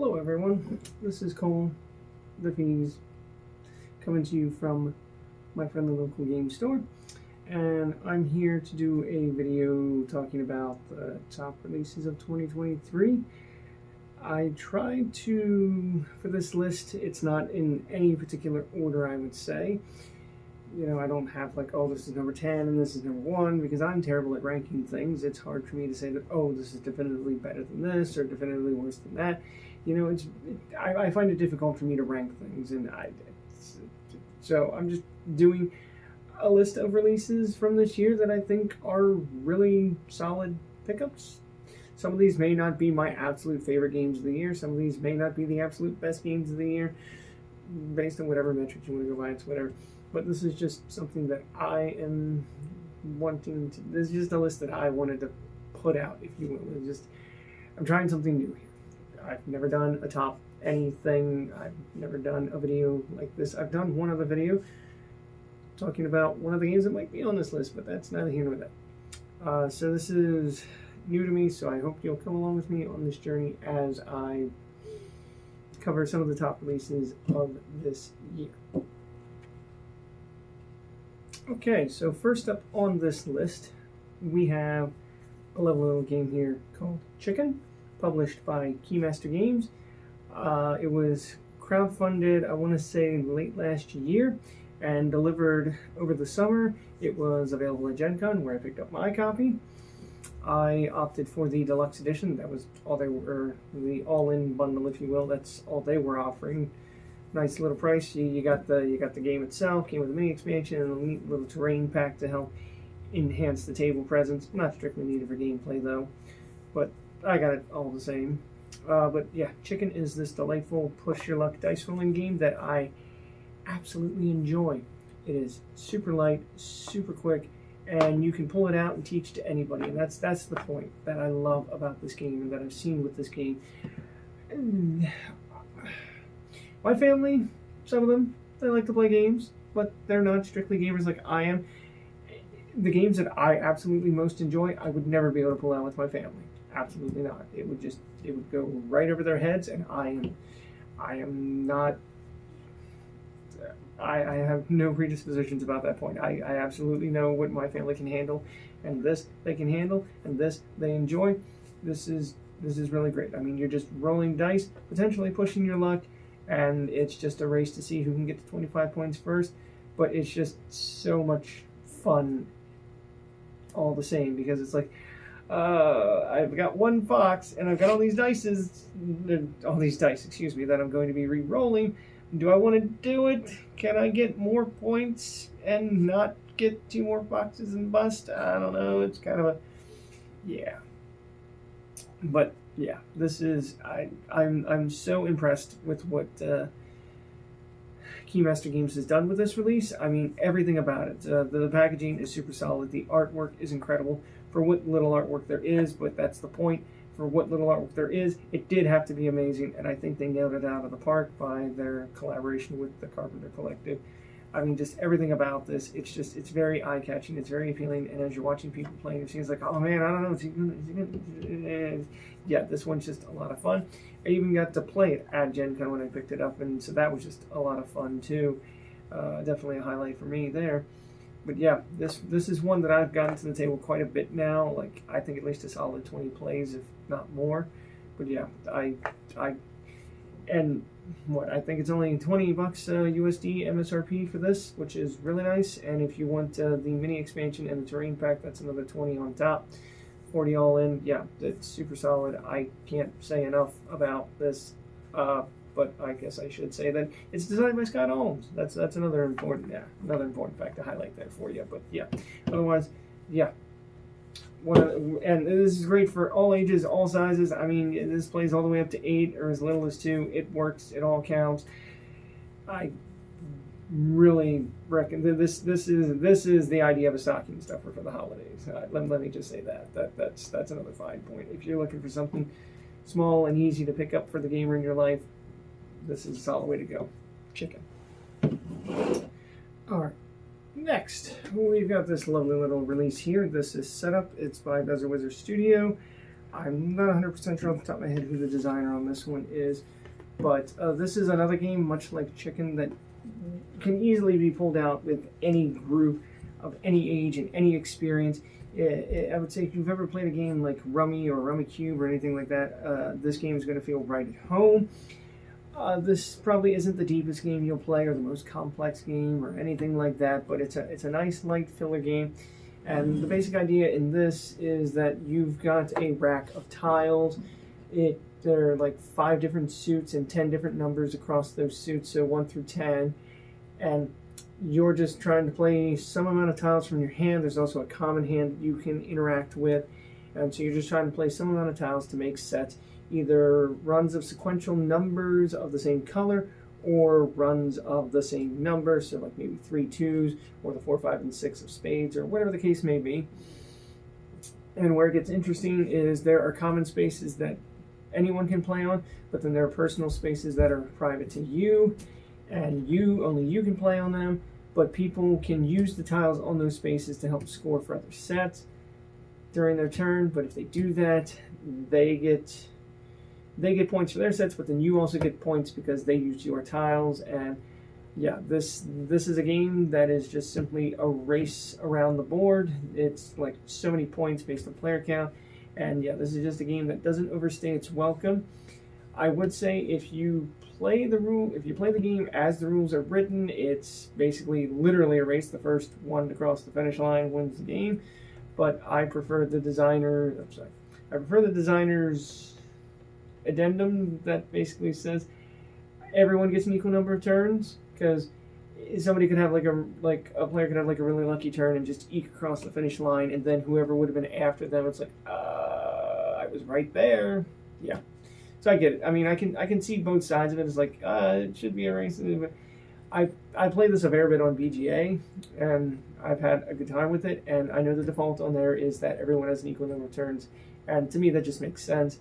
Hello everyone, this is Cole, the Fees, coming to you from my friendly local game store, and I'm here to do a video talking about the top releases of 2023. I tried to, for this list, it's not in any particular order, I would say. You know, I don't have like, oh, this is number 10 and this is number 1, because I'm terrible at ranking things. It's hard for me to say that, oh, this is definitively better than this or definitively worse than that. You know, I find it difficult for me to rank things, and so I'm just doing a list of releases from this year that I think are really solid pickups. Some of these may not be my absolute favorite games of the year. Some of these may not be the absolute best games of the year, based on whatever metrics you want to go by. It's whatever. But this is just something that I am wanting to. This is just a list that I wanted to put out, if you will. I'm trying something new here. I've never done a top anything. I've never done a video like this. I've done one other video talking about one of the games that might be on this list, but that's neither here nor there. So this is new to me, so I hope you'll come along with me on this journey as I cover some of the top releases of this year. Okay, so first up on this list, we have a lovely little game here called Chicken, published by Keymaster Games. It was crowdfunded, I want to say, late last year, and delivered over the summer. It was available at Gen Con, where I picked up my copy. I opted for the deluxe edition. That was all they were, the all-in bundle, if you will. That's all they were offering. Nice little price. You got the game itself, came with a mini expansion and a neat little terrain pack to help enhance the table presence. Not strictly needed for gameplay though, but I got it all the same. But yeah, Chicken is this delightful push your luck dice rolling game that I absolutely enjoy. It is super light, super quick, and you can pull it out and teach to anybody. And that's the point that I love about this game and that I've seen with this game. My family, some of them, they like to play games, but they're not strictly gamers like I am. The games that I absolutely most enjoy, I would never be able to pull out with my family. Absolutely not. It would go right over their heads, and I am not. I have no predispositions about that point. I absolutely know what my family can handle, and this they can handle, and this they enjoy. This is really great. I mean, you're just rolling dice, potentially pushing your luck, and it's just a race to see who can get to 25 points first. But it's just so much fun all the same, because it's like, I've got one fox and I've got all these dice, excuse me, that I'm going to be re-rolling. Do I want to do it? Can I get more points and not get 2 more foxes and bust? I don't know. It's kind of a, yeah. But yeah, this is, I'm so impressed with what Keymaster Games has done with this release. I mean, everything about it. The packaging is super solid. The artwork is incredible for what little artwork there is, but that's the point. For what little artwork there is, it did have to be amazing, and I think they nailed it out of the park by their collaboration with the Carpenter Collective. I mean, just everything about this, it's very eye-catching, it's very appealing, and as you're watching people playing, it seems like, oh man, I don't know, is he gonna... Yeah, this one's just a lot of fun. I even got to play it at Gen Con when I picked it up, and so that was just a lot of fun too. Definitely a highlight for me there. But yeah, this is one that I've gotten to the table quite a bit now. Like, I think at least a solid 20 plays, if not more. But yeah, I think it's only $20 USD MSRP for this, which is really nice. And if you want the mini expansion and the terrain pack, that's another 20 on top. 40 all in. Yeah, it's super solid. I can't say enough about this. But I guess I should say that it's designed by Scott Holmes. That's another important fact to highlight there for you. But yeah, otherwise, yeah. And this is great for all ages, all sizes. I mean, this plays all the way up to 8 or as little as 2. It works. It all counts. I really reckon that this is the idea of a stocking stuffer for the holidays. Let me just say that's another fine point. If you're looking for something small and easy to pick up for the gamer in your life, this is a solid way to go. Chicken. All right. Next, we've got this lovely little release here. This is Setup. It's by Desert Wizard Studio. I'm not 100% sure off the top of my head who the designer on this one is, but this is another game, much like Chicken, that can easily be pulled out with any group of any age and any experience. I would say if you've ever played a game like Rummy or Rummy Cube or anything like that, this game is going to feel right at home. This probably isn't the deepest game you'll play or the most complex game or anything like that, but it's a nice light filler game. And the basic idea in this is that you've got a rack of tiles. There are like 5 different suits and 10 different numbers across those suits, so 1 through 10. And you're just trying to play some amount of tiles from your hand. There's also a common hand you can interact with. And so you're just trying to play some amount of tiles to make sets, either runs of sequential numbers of the same color or runs of the same number, so like maybe 3 2s or the 4, 5, and 6 of spades or whatever the case may be. And where it gets interesting is there are common spaces that anyone can play on, but then there are personal spaces that are private to you, and only you can play on them, but people can use the tiles on those spaces to help score for other sets during their turn. But if they do that, they get points for their sets, but then you also get points because they used your tiles. And yeah, this is a game that is just simply a race around the board. It's like so many points based on player count. And yeah, this is just a game that doesn't overstay its welcome. I would say if you play the game as the rules are written, it's basically literally a race. The first one to cross the finish line wins the game. But I prefer the designer's addendum that basically says everyone gets an equal number of turns, because somebody could have a player could have like a really lucky turn and just eke across the finish line, and then whoever would have been after them, it's like, I was right there. Yeah. So I get it. I mean, I can see both sides of it. It's like, it should be a race. But I played this a fair bit on BGA, and I've had a good time with it, and I know the default on there is that everyone has an equal number of turns, and to me that just makes sense.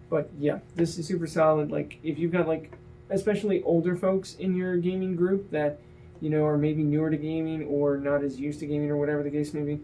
But yeah, this is super solid. Like, if you've got like especially older folks in your gaming group that, you know, are maybe newer to gaming or not as used to gaming or whatever the case may be,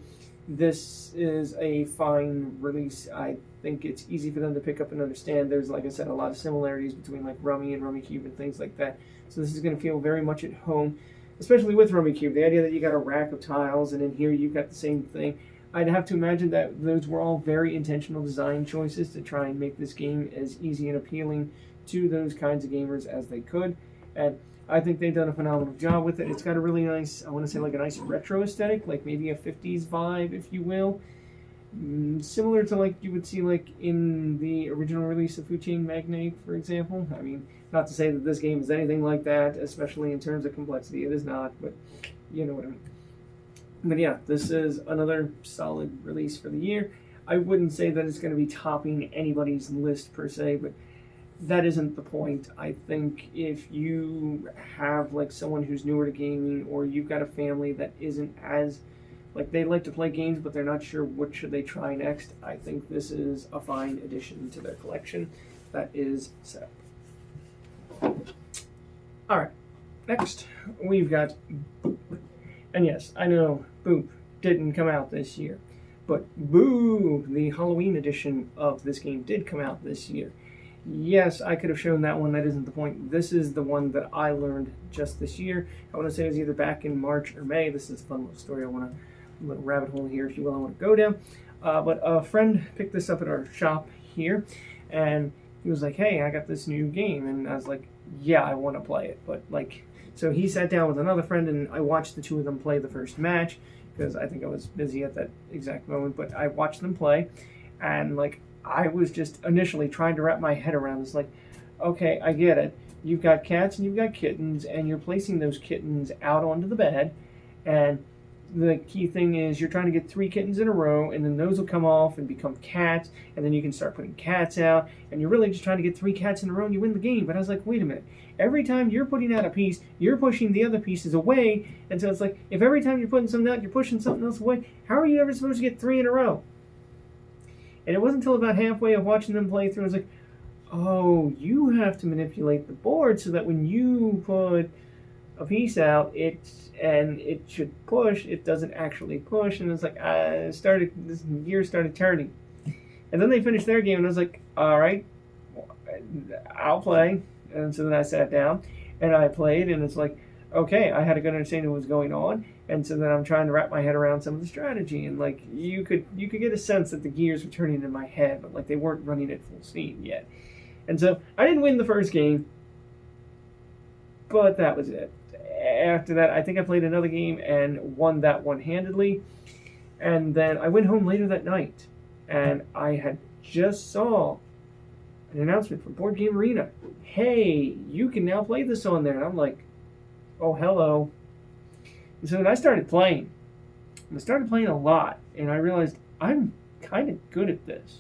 this is a fine release. I think it's easy for them to pick up and understand. There's, like I said, a lot of similarities between like Rummy and Rummy Cube and things like that. So this is going to feel very much at home, especially with Rummy Cube. The idea that you got a rack of tiles and in here you've got the same thing. I'd have to imagine that those were all very intentional design choices to try and make this game as easy and appealing to those kinds of gamers as they could. And I think they've done a phenomenal job with it. It's got a really nice, I want to say like a nice retro aesthetic, like maybe a 50s vibe, if you will. Similar to like you would see like in the original release of Food Chain Magnate, for example. I mean, not to say that this game is anything like that, especially in terms of complexity. It is not, but you know what I mean. But yeah, this is another solid release for the year. I wouldn't say that it's going to be topping anybody's list per se, but that isn't the point. I think if you have like someone who's newer to gaming, or you've got a family that isn't as, like, they like to play games but they're not sure what should they try next, I think this is a fine addition to their collection. That is set up. Alright, next we've got Boop. And yes, I know Boop didn't come out this year, but Boo, the Halloween edition of this game, did come out this year. Yes, I could have shown that one. That isn't the point. This is the one that I learned just this year. I want to say it was either back in March or May. This is a fun little story. I want to, a little rabbit hole here, if you will, I want to go down. But a friend picked this up at our shop here, and he was like, hey, I got this new game. And I was like, yeah, I want to play it. But like, so he sat down with another friend, and I watched the two of them play the first match, because I think I was busy at that exact moment. But I watched them play, and like, I was just initially trying to wrap my head around this. Like, okay, I get it. You've got cats and you've got kittens, and you're placing those kittens out onto the bed, and the key thing is you're trying to get 3 kittens in a row, and then those will come off and become cats, and then you can start putting cats out, and you're really just trying to get 3 cats in a row and you win the game. But I was like, wait a minute. Every time you're putting out a piece, you're pushing the other pieces away, and so it's like, if every time you're putting something out, you're pushing something else away, how are you ever supposed to get 3 in a row? And it wasn't until about halfway of watching them play through, I was like, oh, you have to manipulate the board so that when you put a piece out, it should push, it doesn't actually push. And it's like, this gear started turning. And then they finished their game, and I was like, all right, I'll play. And so then I sat down, and I played, and it's like, okay, I had a good understanding of what was going on, and so then I'm trying to wrap my head around some of the strategy, and like you could get a sense that the gears were turning in my head, but like they weren't running at full steam yet. And so I didn't win the first game, but that was it. After that, I think I played another game and won that one handedly, and then I went home later that night, and I had just saw an announcement from Board Game Arena. Hey, you can now play this on there. And I'm like, oh, hello. And so then I started playing. And I started playing a lot, and I realized I'm kind of good at this.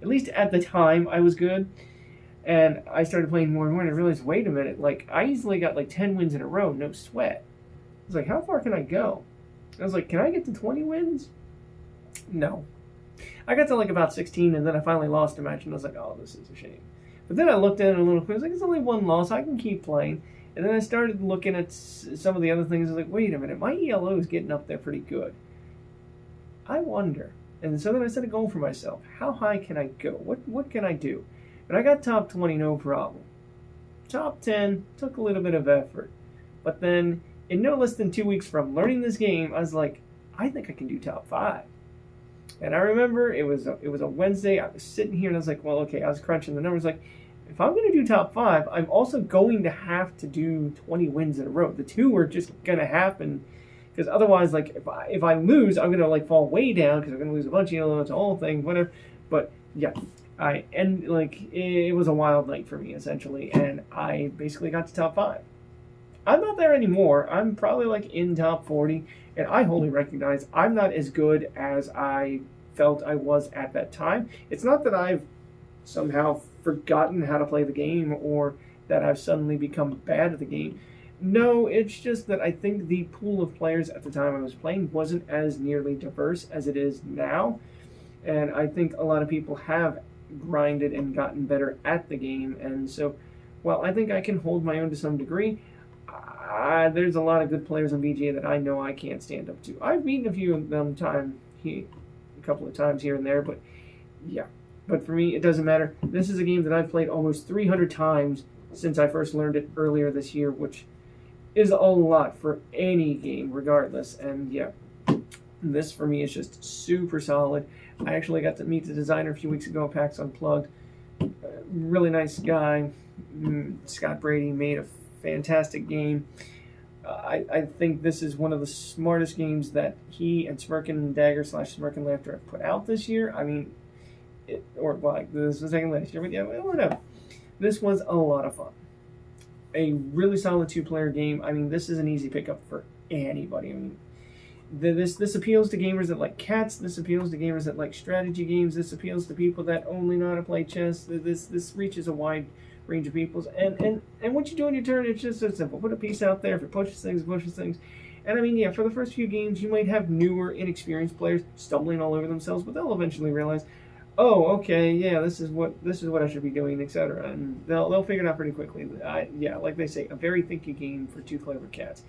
At least at the time, I was good. And I started playing more and more, and I realized, wait a minute, like, I easily got like 10 wins in a row, no sweat. I was like, how far can I go? I was like, can I get to 20 wins? No. I got to like about 16, and then I finally lost a match, and I was like, oh, this is a shame. But then I looked at it a little quick. I was like, it's only one loss. I can keep playing. And then I started looking at some of the other things. I was like, wait a minute, my ELO is getting up there pretty good. I wonder. And so then I set a goal for myself. How high can I go? What can I do? And I got top 20, no problem. Top 10 took a little bit of effort. But then, in no less than 2 weeks from learning this game, I was like, I think I can do top 5. And I remember it was a Wednesday. I was sitting here and I was like, well, okay, I was crunching the numbers. Like, if I'm going to do top 5, I'm also going to have to do 20 wins in a row. The two are just going to happen, because otherwise, like, if I lose, I'm going to like fall way down because I'm going to lose a bunch of yellow. It's a whole thing, whatever. But yeah, it was a wild night for me essentially, and I basically got to top 5. I'm not there anymore. I'm probably like in top 40, and I wholly recognize I'm not as good as I felt I was at that time. It's not that I've somehow forgotten how to play the game or that I've suddenly become bad at the game. No, it's just that I think the pool of players at the time I was playing wasn't as nearly diverse as it is now, and I think a lot of people have grinded and gotten better at the game, and so while I think I can hold my own to some degree, there's a lot of good players on BGA that I know I can't stand up to. I've beaten a few of them a couple of times here and there, but yeah. But for me, it doesn't matter. This is a game that I've played almost 300 times since I first learned it earlier this year, which is a lot for any game, regardless. And yeah, this for me is just super solid. I actually got to meet the designer a few weeks ago at PAX Unplugged. Really nice guy. Scott Brady made a fantastic game. I think this is one of the smartest games that he and Smirkin Dagger / Smirkin Laughter have put out this year. I mean, this was the second last year, but yeah, whatever. This was a lot of fun. A really solid 2-player game. I mean, this is an easy pickup for anybody. I mean, this appeals to gamers that like cats. This appeals to gamers that like strategy games. This appeals to people that only know how to play chess. This reaches a wide range of peoples. And what you do on your turn, it's just so simple. Put a piece out there. If it pushes things. And I mean, yeah, for the first few games, you might have newer, inexperienced players stumbling all over themselves, but they'll eventually realize, oh, okay, yeah, this is what I should be doing, etc. And they'll figure it out pretty quickly. Yeah, like they say, a very thinky game for 2 clever cats.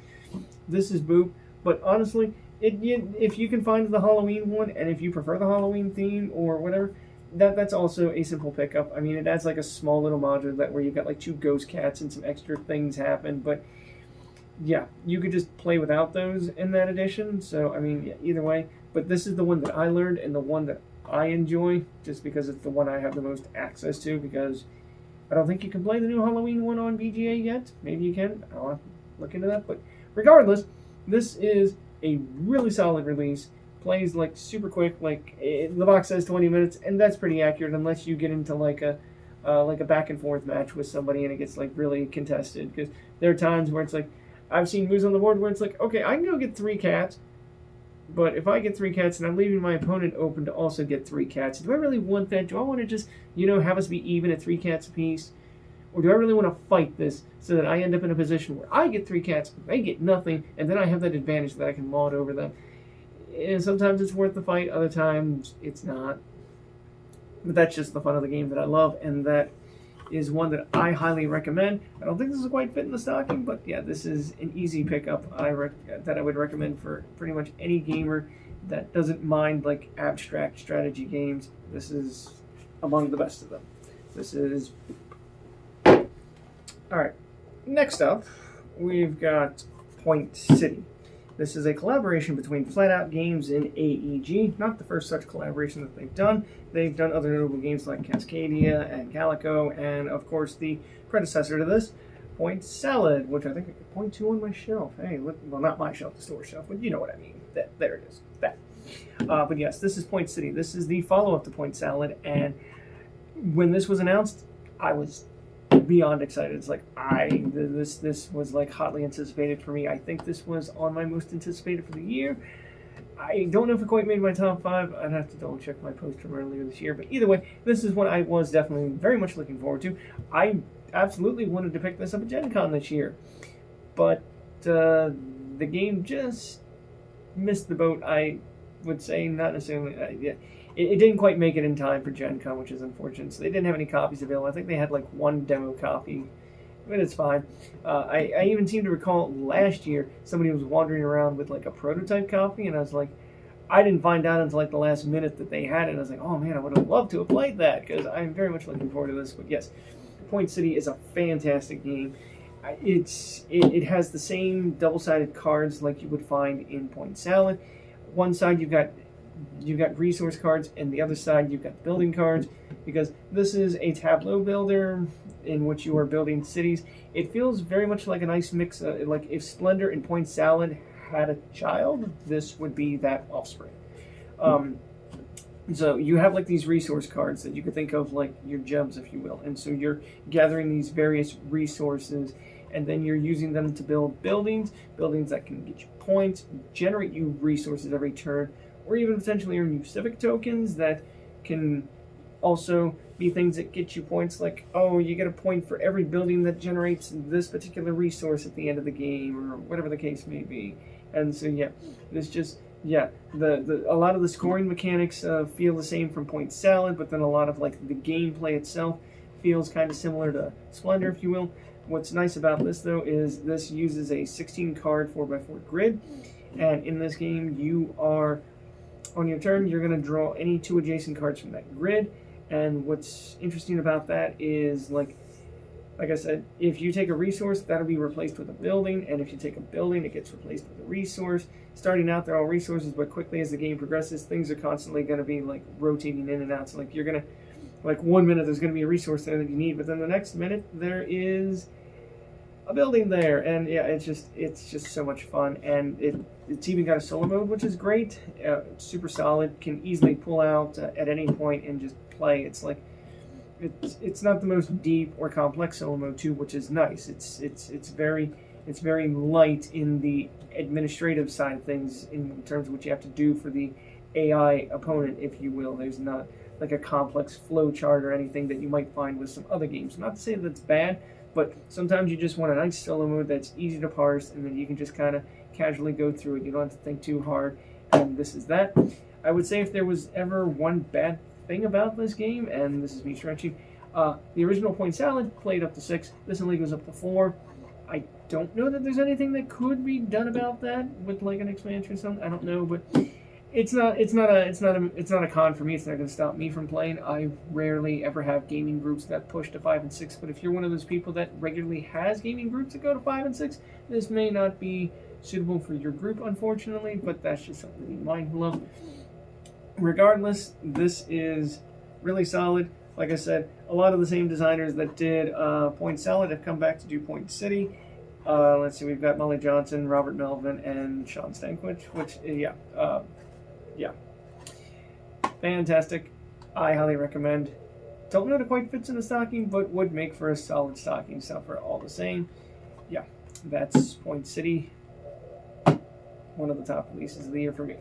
This is Boop, but honestly, if you can find the Halloween one, and if you prefer the Halloween theme or whatever, that's also a simple pickup. I mean, it adds like a small little module where you've got like 2 ghost cats and some extra things happen, but yeah, you could just play without those in that edition. So I mean, yeah, either way, but this is the one that I learned and the one that I enjoy, just because it's the one I have the most access to, because I don't think you can play the new Halloween one on BGA yet. Maybe you can. I'll have to look into that. But regardless, this is a really solid release. Plays like super quick. Like the box says 20 minutes, and that's pretty accurate unless you get into like a back and forth match with somebody and it gets like really contested. Because there are times where it's like, I've seen moves on the board where it's like, okay, I can go get 3 cats. But if I get 3 cats and I'm leaving my opponent open to also get 3 cats, do I really want that? Do I want to just, have us be even at 3 cats apiece? Or do I really want to fight this so that I end up in a position where I get 3 cats, they get nothing, and then I have that advantage that I can lord over them? And sometimes it's worth the fight, other times it's not. But that's just the fun of the game that I love, and that is one that I highly recommend. I don't think this is quite fit in the stocking, but yeah, this is an easy pickup that I would recommend for pretty much any gamer that doesn't mind like abstract strategy games. This is among the best of them. This is all right. Next up, we've got Point City. This is a collaboration between Flat Out Games and AEG. Not the first such collaboration that they've done. They've done other notable games like Cascadia and Calico, and of course the predecessor to this, Point Salad, which I think I could point to on my shelf. Hey, look, well, not my shelf, the store shelf, but you know what I mean. There it is. That. But yes, this is Point City. This is the follow-up to Point Salad, and when this was announced, I was beyond excited. It's like this was like hotly anticipated for me. I think this was on my most anticipated for the year. I don't know if it quite made my top 5. I'd have to double check my post from earlier this year. But either way, this is what I was definitely very much looking forward to. I absolutely wanted to pick this up at Gen Con this year, but the game just missed the boat. I would say not necessarily. Yeah. It didn't quite make it in time for Gen Con, which is unfortunate. So they didn't have any copies available. I think they had like one demo copy, but it's fine. I even seem to recall last year somebody was wandering around with like a prototype copy, and I was like, I didn't find out until like the last minute that they had it. And I was like, oh man, I would have loved to have played that because I'm very much looking forward to this. But yes, Point City is a fantastic game. It has the same double-sided cards like you would find in Point Salad. One side you've got resource cards, and the other side you've got building cards, because this is a tableau builder in which you are building cities. It feels very much like a nice mix like if Splendor and Point Salad had a child, this would be that offspring. So you have like these resource cards that you could think of like your gems, if you will, and so you're gathering these various resources, and then you're using them to build buildings that can get you points, generate you resources every turn, or even potentially earn you civic tokens that can also be things that get you points, like, oh, you get a point for every building that generates this particular resource at the end of the game, or whatever the case may be. And so, yeah, this just, yeah, a lot of the scoring mechanics feel the same from Point Salad, but then a lot of, like, the gameplay itself feels kind of similar to Splendor, if you will. What's nice about this, though, is this uses a 16-card 4x4 grid, and in this game, you are... on your turn, you're going to draw any 2 adjacent cards from that grid, and what's interesting about that is, like I said, if you take a resource, that'll be replaced with a building, and if you take a building, it gets replaced with a resource. Starting out, they're all resources, but quickly as the game progresses, things are constantly going to be, like, rotating in and out. So, like, you're going to, like, 1 minute there's going to be a resource there that you need, but then the next minute there is a building there, and yeah, it's just so much fun, and it's even got a solo mode, which is great. It's super solid, can easily pull out at any point and just play. It's like it's not the most deep or complex solo mode too, which is nice. It's very light in the administrative side of things in terms of what you have to do for the AI opponent, if you will. There's not like a complex flow chart or anything that you might find with some other games. Not to say that's bad, but sometimes you just want a nice solo mode that's easy to parse, and then you can just kind of casually go through it. You don't have to think too hard, and this is that. I would say if there was ever one bad thing about this game, and this is me stretching, the original Point Salad played up to 6. This only goes up to 4. I don't know that there's anything that could be done about that with like an expansion or something. I don't know, but it's not a con for me. It's not going to stop me from playing. I rarely ever have gaming groups that push to 5 and 6, but if you're one of those people that regularly has gaming groups that go to 5 and 6, this may not be suitable for your group, unfortunately, but that's just something to be mindful of. Regardless, this is really solid. Like I said, a lot of the same designers that did Point Salad have come back to do Point City. Let's see, we've got Molly Johnson, Robert Melvin, and Sean Stankwich, which, yeah, fantastic. I highly recommend. Don't know if it quite fits in the stocking, but would make for a solid stocking stuffer all the same. Yeah, that's Point City. One of the top releases of the year for me.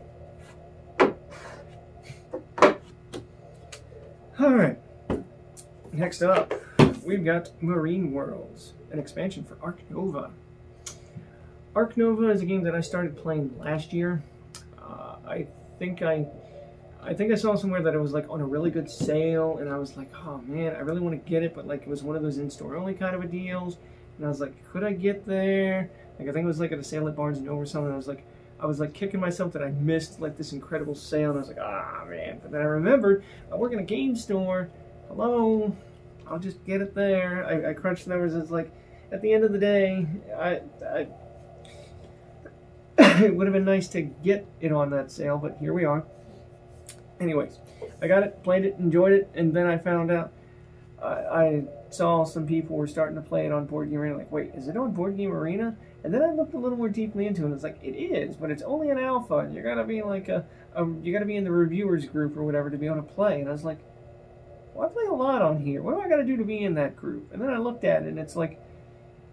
Alright, next up, we've got Marine Worlds, an expansion for Ark Nova. Ark Nova is a game that I started playing last year. I think I saw somewhere that it was like on a really good sale, and I was like, oh man, I really want to get it, but like it was one of those in-store only kind of a deals, and I was like, could I get there? Like I think it was like at a sale at Barnes & Noble or something. I was like, I was like kicking myself that I missed like this incredible sale, and I was like, ah man. But then I remembered I work in a game store. Hello, I'll just get it there. I crunched the numbers. It's like at the end of the day, I it would have been nice to get it on that sale, but here we are. Anyways, I got it, played it, enjoyed it, and then I found out I saw some people were starting to play it on Board Game Arena. Like, wait, is it on Board Game Arena? And then I looked a little more deeply into it, and it's like, it is, but it's only an alpha, and you gotta be like you gotta be in the reviewers group or whatever to be able to play. And I was like, well, I play a lot on here. What do I gotta do to be in that group? And then I looked at it, and it's like,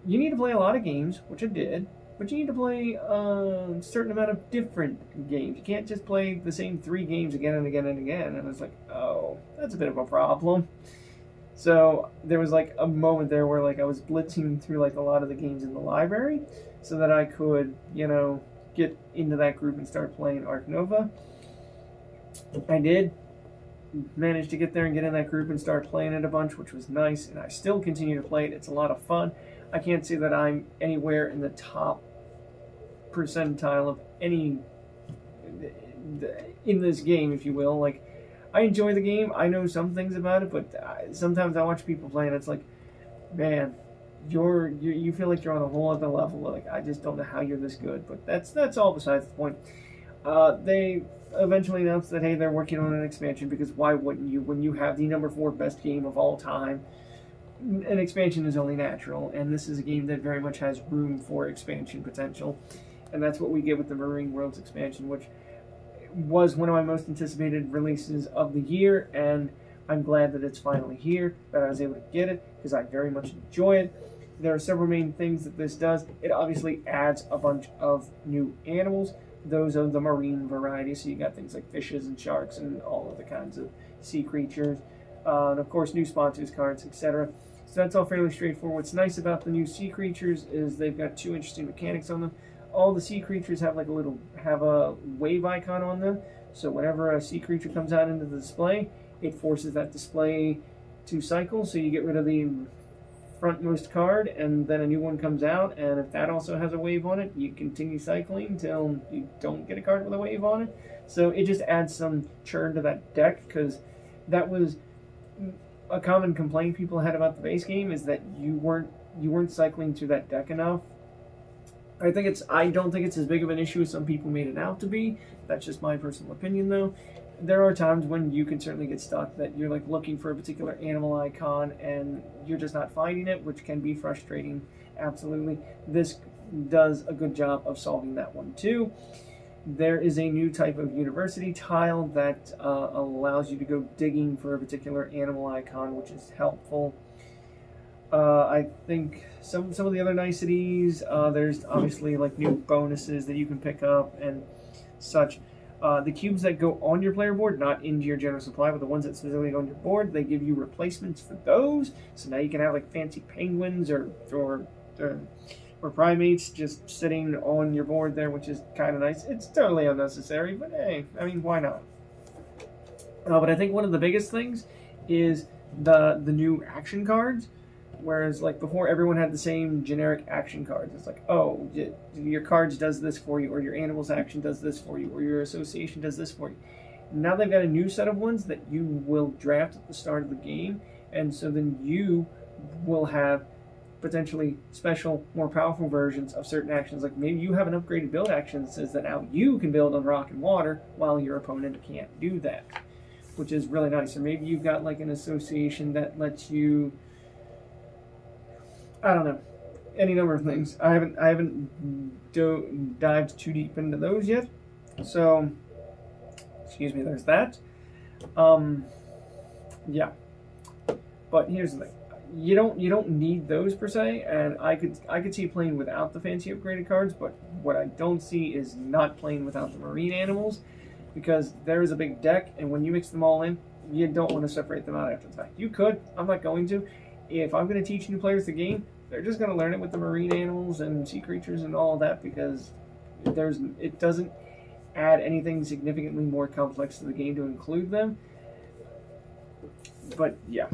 you need to play a lot of games, which I did, but you need to play a certain amount of different games. You can't just play the same 3 games again and again and again. And I was like, oh, that's a bit of a problem. So there was like a moment there where like I was blitzing through like a lot of the games in the library so that I could, you know, get into that group and start playing Ark Nova. I did manage to get there and get in that group and start playing it a bunch, which was nice, and I still continue to play it. It's a lot of fun. I can't say that I'm anywhere in the top percentile of any in this game, if you will. Like, I enjoy the game. I know some things about it, but sometimes I watch people play and it's like, man, you feel like you're on a whole other level. Like, I just don't know how you're this good. But that's all besides the point. They eventually announced that, hey, they're working on an expansion, because why wouldn't you when you have the number 4 best game of all time? An expansion is only natural, and this is a game that very much has room for expansion potential, and that's what we get with the Marine Worlds expansion, which was one of my most anticipated releases of the year, and I'm glad that it's finally here, that I was able to get it, because I very much enjoy it. There are several main things that this does. It obviously adds a bunch of new animals, those of the marine variety, so you got things like fishes and sharks and all of the kinds of sea creatures, and of course new sponsors cards, etc. So that's all fairly straightforward. What's nice about the new sea creatures is they've got 2 interesting mechanics on them. All the sea creatures have like a wave icon on them. So whenever a sea creature comes out into the display, it forces that display to cycle. So you get rid of the frontmost card, and then a new one comes out. And if that also has a wave on it, you continue cycling until you don't get a card with a wave on it. So it just adds some churn to that deck, because that was a common complaint people had about the base game, is that you weren't cycling through that deck enough. I don't think it's as big of an issue as some people made it out to be. That's just my personal opinion, though. There are times when you can certainly get stuck, that you're like looking for a particular animal icon and you're just not finding it, which can be frustrating. Absolutely. This does a good job of solving that one too. There is a new type of university tile that allows you to go digging for a particular animal icon, which is helpful. I think some of the other niceties, there's obviously like new bonuses that you can pick up and such. The cubes that go on your player board, not into your general supply, but the ones that specifically go on your board, they give you replacements for those. So now you can have like fancy penguins or primates just sitting on your board there, which is kind of nice. It's totally unnecessary, but hey, I mean, why not? But I think one of the biggest things is the new action cards. Whereas, like, before, everyone had the same generic action cards. It's like, oh, your cards does this for you, or your animal's action does this for you, or your association does this for you. Now they've got a new set of ones that you will draft at the start of the game, and so then you will have potentially special, more powerful versions of certain actions. Like, maybe you have an upgraded build action that says that now you can build on rock and water, while your opponent can't do that, which is really nice. Or maybe you've got, like, an association that lets you... I don't know, any number of things. I haven't dived too deep into those yet. So, excuse me, there's that. Yeah. But here's the thing. You don't need those per se, and I could see playing without the fancy upgraded cards, but what I don't see is not playing without the marine animals, because there is a big deck, and when you mix them all in, you don't want to separate them out after the fact. You could. I'm not going to. If I'm going to teach new players the game, they're just going to learn it with the marine animals and sea creatures and all of that, because it doesn't add anything significantly more complex to the game to include them. But yeah,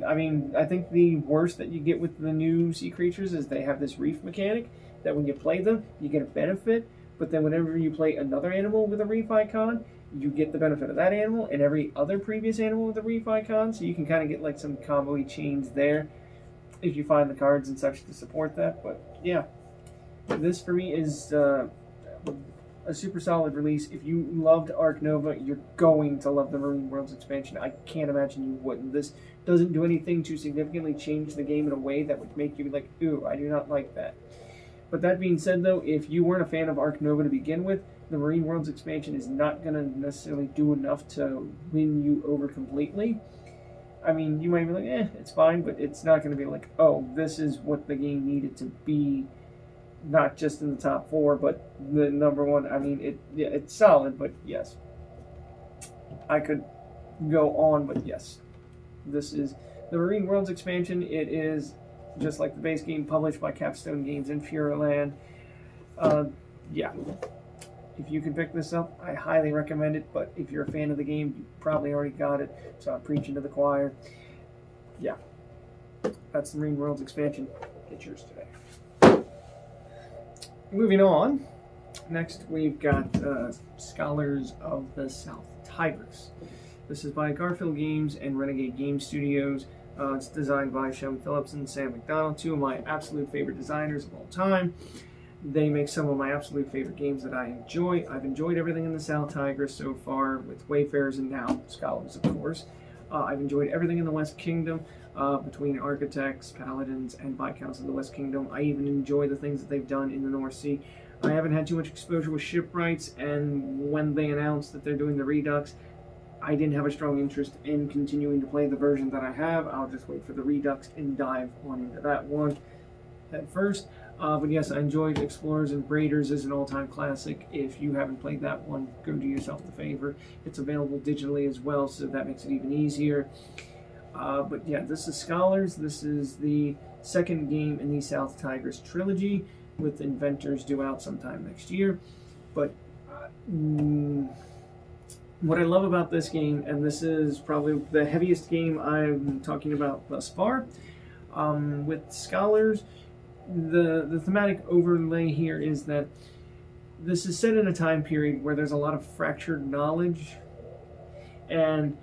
I mean, I think the worst that you get with the new sea creatures is they have this reef mechanic that when you play them, you get a benefit, but then whenever you play another animal with a refi con, you get the benefit of that animal and every other previous animal with a refi con, so you can kind of get like some combo-y chains there if you find the cards and such to support that. But yeah, this for me is a super solid release. If you loved Ark Nova, you're going to love the Marine Worlds expansion. I can't imagine you wouldn't. This doesn't do anything to significantly change the game in a way that would make you like, ooh, I do not like that. But that being said, though, if you weren't a fan of Ark Nova to begin with, the Marine Worlds expansion is not going to necessarily do enough to win you over completely. I mean, you might be like, it's fine, but it's not going to be like, oh, this is what the game needed to be, not just in the top 4, but the number 1. I mean, it's solid, but yes. I could go on, but yes. This is the Marine Worlds expansion. It is just like the base game, published by Capstone Games in Fureland. Yeah. If you can pick this up, I highly recommend it, but if you're a fan of the game, you probably already got it, so I'm preaching to the choir. Yeah. That's the Marine Worlds expansion. Get yours today. Moving on, next we've got Scholars of the South Tigris. This is by Garfield Games and Renegade Game Studios. It's designed by Shem Phillips and Sam McDonald, two of my absolute favorite designers of all time. They make some of my absolute favorite games that I enjoy. I've enjoyed everything in the South Tigris so far, with Wayfarers and now Scholars, of course. I've enjoyed everything in the West Kingdom, between Architects, Paladins, and Viscounts of the West Kingdom. I even enjoy the things that they've done in the North Sea. I haven't had too much exposure with Shipwrights, and when they announced that they're doing the Redux, I didn't have a strong interest in continuing to play the version that I have. I'll just wait for the Redux and dive on into that one at first. But yes, I enjoyed Explorers and Raiders as an all-time classic. If you haven't played that one, go do yourself the favor. It's available digitally as well, so that makes it even easier. But yeah, this is Scholars. This is the second game in the South Tigris trilogy, with Inventors due out sometime next year. But what I love about this game, and this is probably the heaviest game I'm talking about thus far, with Scholars, the thematic overlay here is that this is set in a time period where there's a lot of fractured knowledge, and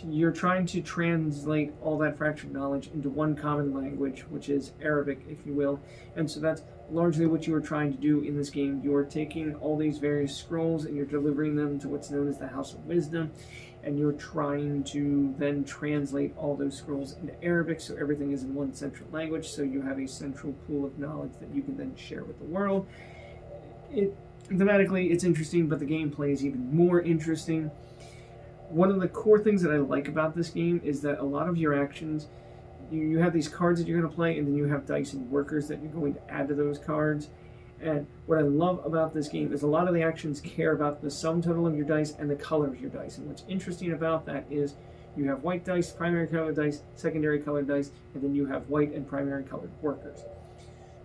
you're trying to translate all that fractured knowledge into one common language, which is Arabic, if you will. And so that's largely what you are trying to do in this game. You are taking all these various scrolls and you're delivering them to what's known as the House of Wisdom, and you're trying to then translate all those scrolls into Arabic, so everything is in one central language, so you have a central pool of knowledge that you can then share with the world. Thematically, it's interesting, but the gameplay is even more interesting. One of the core things that I like about this game is that a lot of your actions, you have these cards that you're going to play, and then you have dice and workers that you're going to add to those cards. And what I love about this game is a lot of the actions care about the sum total of your dice and the color of your dice. And what's interesting about that is you have white dice, primary colored dice, secondary colored dice, and then you have white and primary colored workers.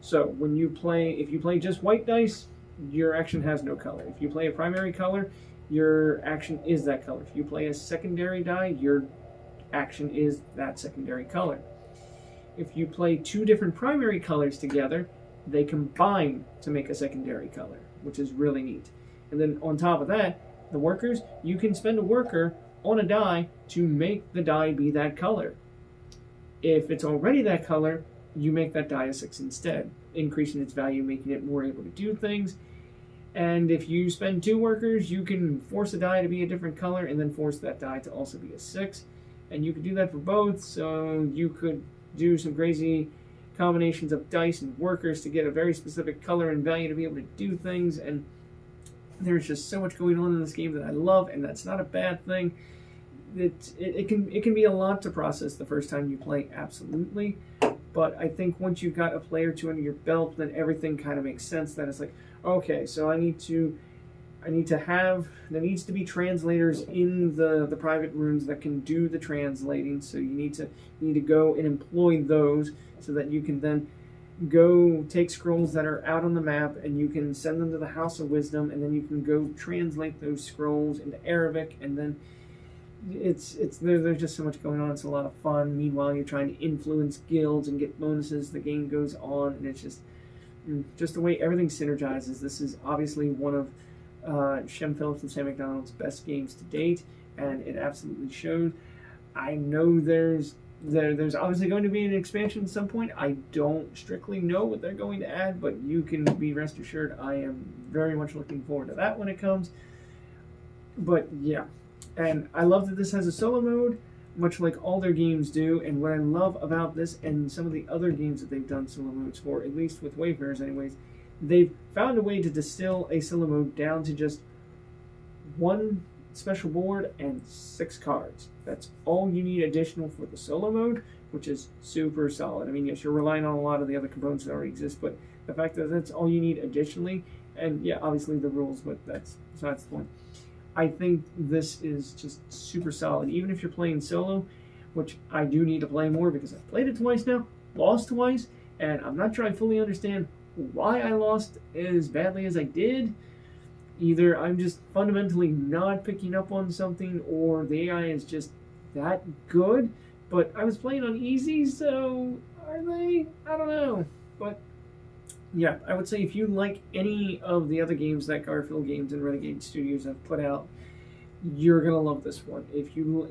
So when you play, if you play just white dice, your action has no color. If you play a primary color, your action is that color. If you play a secondary die, your action is that secondary color. If you play two different primary colors together, they combine to make a secondary color, which is really neat. And then on top of that, the workers, you can spend a worker on a die to make the die be that color. If it's already that color, you make that die a 6 instead, increasing its value, making it more able to do things. And if you spend 2 workers, you can force a die to be a different color and then force that die to also be a 6. And you could do that for both, so you could do some crazy combinations of dice and workers to get a very specific color and value to be able to do things. And there's just so much going on in this game that I love, and that's not a bad thing. It can be a lot to process the first time you play, absolutely. But I think once you've got a play or two under your belt, then everything kind of makes sense. That it's like, okay, so there needs to be translators in the private rooms that can do the translating. So you need to go and employ those so that you can then go take scrolls that are out on the map and you can send them to the House of Wisdom, and then you can go translate those scrolls into Arabic, and then there's just so much going on. It's a lot of fun. Meanwhile, you're trying to influence guilds and get bonuses. The game goes on, and it's just just the way everything synergizes. This is obviously one of Shem Phillips and Sam McDonald's best games to date, and it absolutely shows. I know there's obviously going to be an expansion at some point. I don't strictly know what they're going to add, but you can be rest assured I am very much looking forward to that when it comes. But yeah, and I love that this has a solo mode, much like all their games do. And what I love about this and some of the other games that they've done solo modes for, at least with Wayfarers anyways, they've found a way to distill a solo mode down to just one special board and 6 cards. That's all you need additional for the solo mode, which is super solid. I mean, yes, you're relying on a lot of the other components that already exist, but the fact that that's all you need additionally, and yeah, obviously the rules, but that's the point. I think this is just super solid. Even if you're playing solo, which I do need to play more because I've played it twice now, lost twice, and I'm not sure I fully understand why I lost as badly as I did. Either I'm just fundamentally not picking up on something, or the AI is just that good. But I was playing on easy, so are they? I don't know. But yeah, I would say if you like any of the other games that Garfield Games and Renegade Studios have put out, you're gonna love this one.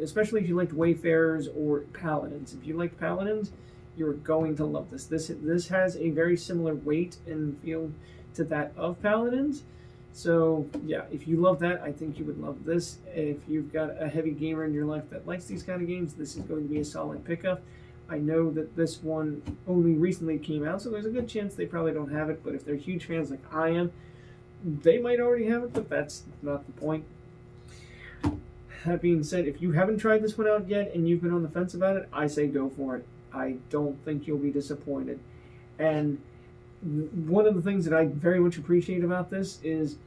Especially if you liked Wayfarers or Paladins. If you liked Paladins, you're going to love this. This has a very similar weight and feel to that of Paladins. So yeah, if you love that, I think you would love this. If you've got a heavy gamer in your life that likes these kind of games, this is going to be a solid pickup. I know that this one only recently came out, so there's a good chance they probably don't have it, but if they're huge fans like I am, they might already have it, but that's not the point. That being said, if you haven't tried this one out yet and you've been on the fence about it, I say go for it. I don't think you'll be disappointed. And one of the things that I very much appreciate about this is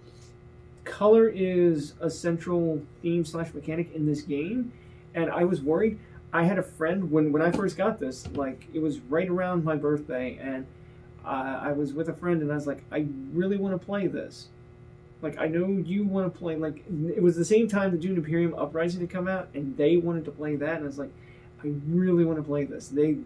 color is a central theme / mechanic in this game, and I was worried. I had a friend when I first got this, like it was right around my birthday, and I was with a friend and I was like, I really want to play this. Like, I know you want to play, like, it was the same time the Dune Imperium Uprising had come out, and they wanted to play that, and I was like, I really want to play this. They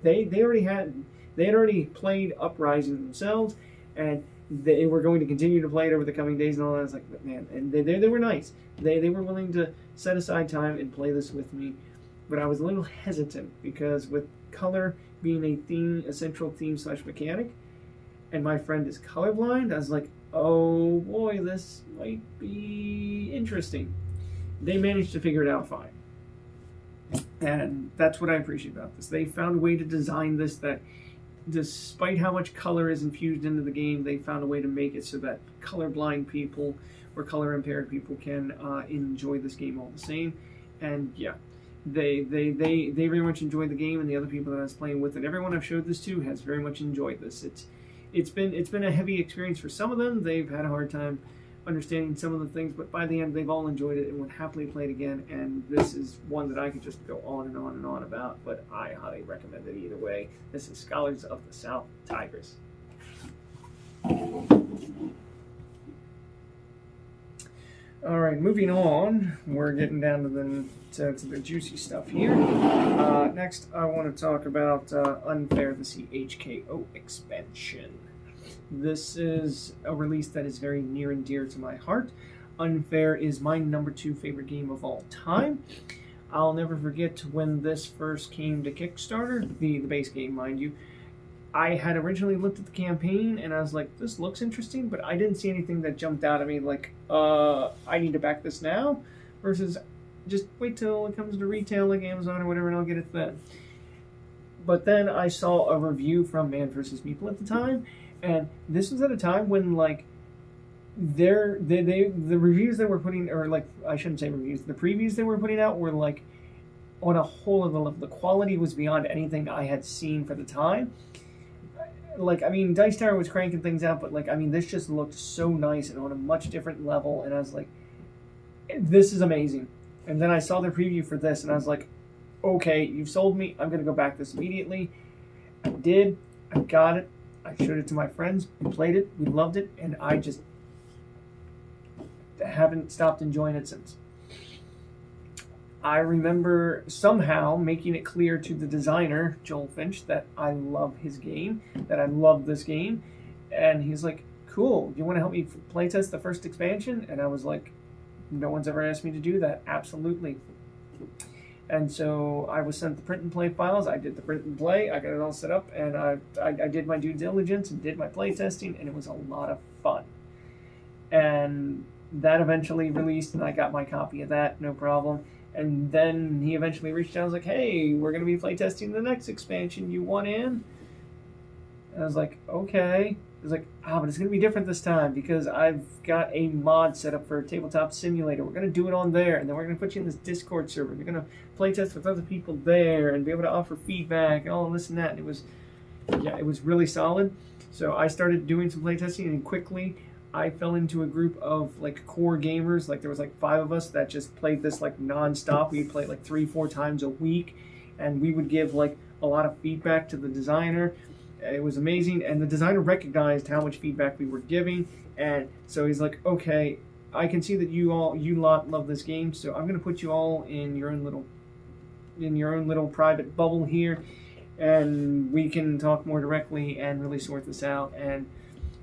had already played Uprising themselves, and they were going to continue to play it over the coming days and all that. I was like, man, and they were nice. They were willing to set aside time and play this with me, but I was a little hesitant because with color being a central theme / mechanic, and my friend is colorblind, I was like, oh boy, this might be interesting. They managed to figure it out fine. And that's what I appreciate about this. They found a way to design this that despite how much color is infused into the game, they found a way to make it so that colorblind people or color impaired people can enjoy this game all the same. And yeah, they very much enjoyed the game, and the other people that I was playing with, and everyone I've showed this to has very much enjoyed this. It's been a heavy experience for some of them. They've had a hard time understanding some of the things, but by the end they've all enjoyed it and would happily play it again. And this is one that I could just go on and on and on about, but I highly recommend it either way. This is Scholars of the South Tigris. All right, moving on. We're getting down to the juicy stuff here. Next, I want to talk about Unfair, the CHKO expansion. This is a release that is very near and dear to my heart. Unfair is my #2 favorite game of all time. I'll never forget when this first came to Kickstarter, the base game, mind you. I had originally looked at the campaign and I was like, this looks interesting, but I didn't see anything that jumped out at me like, I need to back this now, versus just wait till it comes to retail like Amazon or whatever and I'll get it then. But then I saw a review from Man vs. Meeple at the time, and this was at a time when like the reviews they were putting, or like I shouldn't say reviews, the previews they were putting out were like on a whole other level. The quality was beyond anything I had seen for the time. Like, I mean, Dice Tower was cranking things out, but like, I mean, this just looked so nice and on a much different level, and I was like, this is amazing. And then I saw the preview for this, and I was like, okay, you've sold me. I'm going to go back this immediately. I did. I got it. I showed it to my friends. We played it. We loved it. And I just haven't stopped enjoying it since. I remember somehow making it clear to the designer, Joel Finch, that I love his game, that I love this game. And he's like, cool, you want to help me playtest the first expansion? And I was like, no one's ever asked me to do that. Absolutely. And so I was sent the print and play files. I did the print and play. I got it all set up, and I did my due diligence and did my play testing, and it was a lot of fun. And that eventually released, and I got my copy of that, no problem. And then he eventually reached out and was like, hey, we're going to be playtesting the next expansion. You want in? And I was like, okay. I was like, but it's going to be different this time because I've got a mod set up for Tabletop Simulator. We're going to do it on there, and then we're going to put you in this Discord server. You're going to playtest with other people there and be able to offer feedback and all this and that. And it was really solid. So I started doing some playtesting, and quickly I fell into a group of like core gamers. Like there was like 5 of us that just played this like nonstop. We played like 3-4 times a week, and we would give like a lot of feedback to the designer. It was amazing, and the designer recognized how much feedback we were giving, and so he's like, okay, I can see that you lot love this game, so I'm going to put you all in your own little private bubble here, and we can talk more directly and really sort this out. And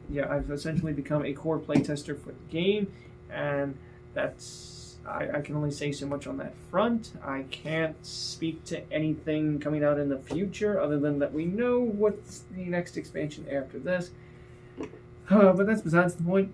yeah, I've essentially become a core playtester for the game, and that's I can only say so much on that front. I can't speak to anything coming out in the future other than that we know what's the next expansion after this. But that's besides the point.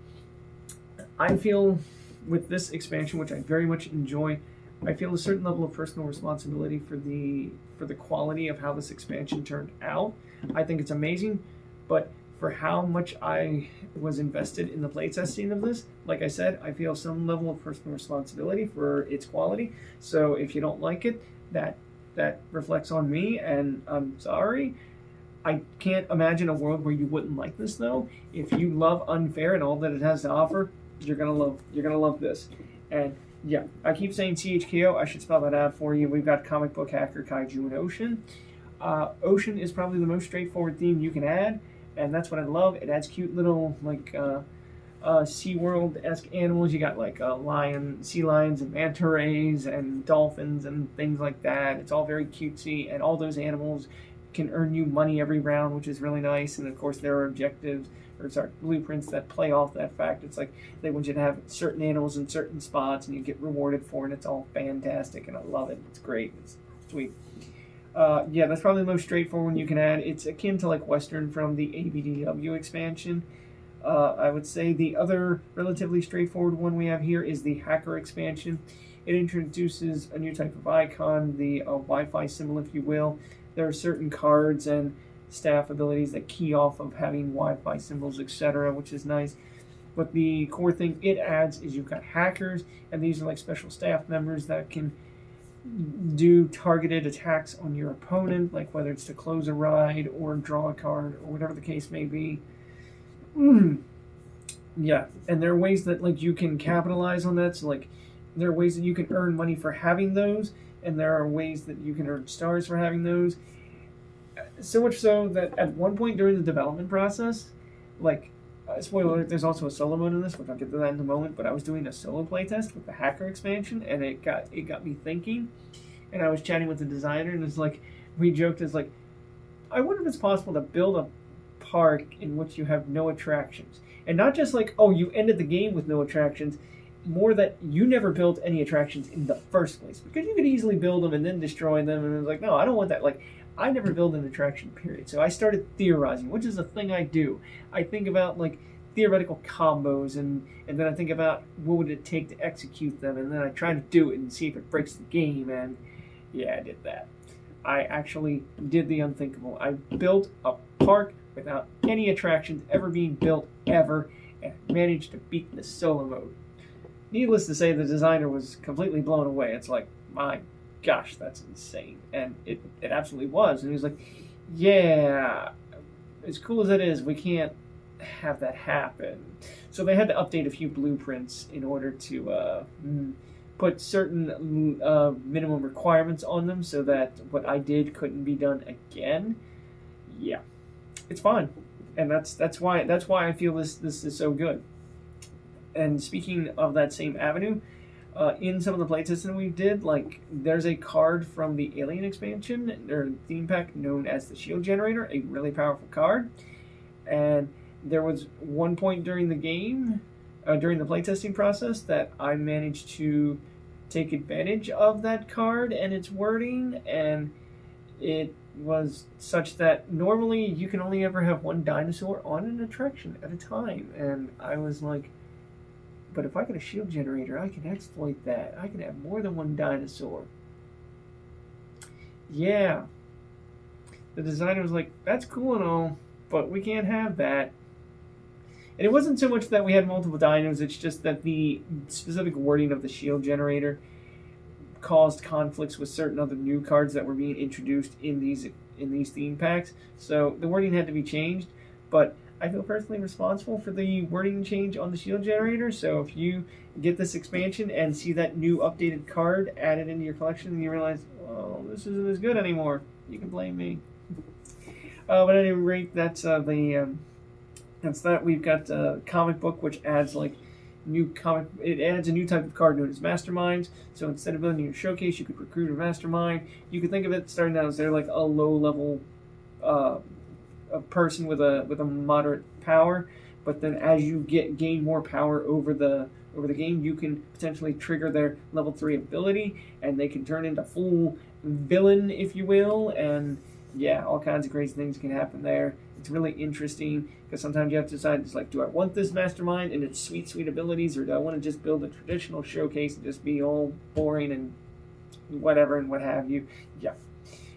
I feel with this expansion, which I very much enjoy, I feel a certain level of personal responsibility for the quality of how this expansion turned out. I think it's amazing, but for how much I was invested in the playtesting of this, like I said, I feel some level of personal responsibility for its quality. So if you don't like it, that reflects on me, and I'm sorry. I can't imagine a world where you wouldn't like this, though. If you love Unfair and all that it has to offer, you're gonna love this. And yeah, I keep saying CHKO. I should spell that out for you. We've got Comic Book, Hacker, Kaiju, and Ocean. Ocean is probably the most straightforward theme you can add, and that's what I love. It adds cute little like SeaWorld-esque animals. You got like sea lions and manta rays and dolphins and things like that. It's all very cutesy, and all those animals can earn you money every round, which is really nice. And of course there are blueprints that play off that fact. It's like they want you to have certain animals in certain spots, and you get rewarded for it. And it's all fantastic, and I love it. It's great. It's sweet. Yeah, that's probably the most straightforward one you can add. It's akin to like Western from the ABDW expansion. I would say the other relatively straightforward one we have here is the Hacker expansion. It introduces a new type of icon, the Wi-Fi symbol, if you will. There are certain cards and staff abilities that key off of having Wi-Fi symbols, etc., which is nice. But the core thing it adds is you've got hackers, and these are like special staff members that can do targeted attacks on your opponent, like whether it's to close a ride or draw a card or whatever the case may be. Yeah, and there are ways that like you can capitalize on that. So like there are ways that you can earn money for having those, and there are ways that you can earn stars for having those. So much so that at one point during the development process, like spoiler alert, there's also a solo mode in this, which I'll get to that in a moment, but I was doing a solo playtest with the Hacker expansion, and it got me thinking, and I was chatting with the designer, and it's like, we joked, it's like, I wonder if it's possible to build a park in which you have no attractions. And not just like, oh, you ended the game with no attractions, more that you never built any attractions in the first place, because you could easily build them and then destroy them, and it was like, no, I don't want that. Like, I never build an attraction, period. So I started theorizing, which is a thing I do. I think about like theoretical combos, and then I think about what would it take to execute them, and then I try to do it and see if it breaks the game, and yeah, I did that. I actually did the unthinkable. I built a park without any attractions ever being built ever, and managed to beat the solo mode. Needless to say, the designer was completely blown away. It's like, my gosh, that's insane. And it absolutely was. And he was like, yeah, as cool as it is, we can't have that happen. So they had to update a few blueprints in order to put certain minimum requirements on them so that what I did couldn't be done again. Yeah, it's fine. And that's why I feel this is so good. And speaking of that same avenue, in some of the playtesting we did, like there's a card from the Alien expansion or theme pack known as the Shield Generator, a really powerful card, and there was one point during the game, during the playtesting process, that I managed to take advantage of that card and its wording, and it was such that normally you can only ever have one dinosaur on an attraction at a time, and I was like, but if I get a shield generator, I can exploit that. I can have more than one dinosaur. Yeah. The designer was like, that's cool and all, but we can't have that. And it wasn't so much that we had multiple dinos, it's just that the specific wording of the shield generator caused conflicts with certain other new cards that were being introduced in these theme packs. So the wording had to be changed, but I feel personally responsible for the wording change on the shield generator. So if you get this expansion and see that new updated card added into your collection and you realize, oh, this isn't as good anymore, you can blame me. But at any rate, that's that. We've got a comic book which adds it adds a new type of card known as masterminds. So instead of building your showcase, you could recruit a mastermind. You could think of it starting out as they're like a low level a person with a moderate power, but then as you gain more power over the game, you can potentially trigger their level 3 ability, and they can turn into full villain, if you will, and yeah, all kinds of crazy things can happen there. It's really interesting because sometimes you have to decide, it's like, do I want this mastermind and its sweet abilities, or do I want to just build a traditional showcase and just be all boring and whatever and what have you? Yeah.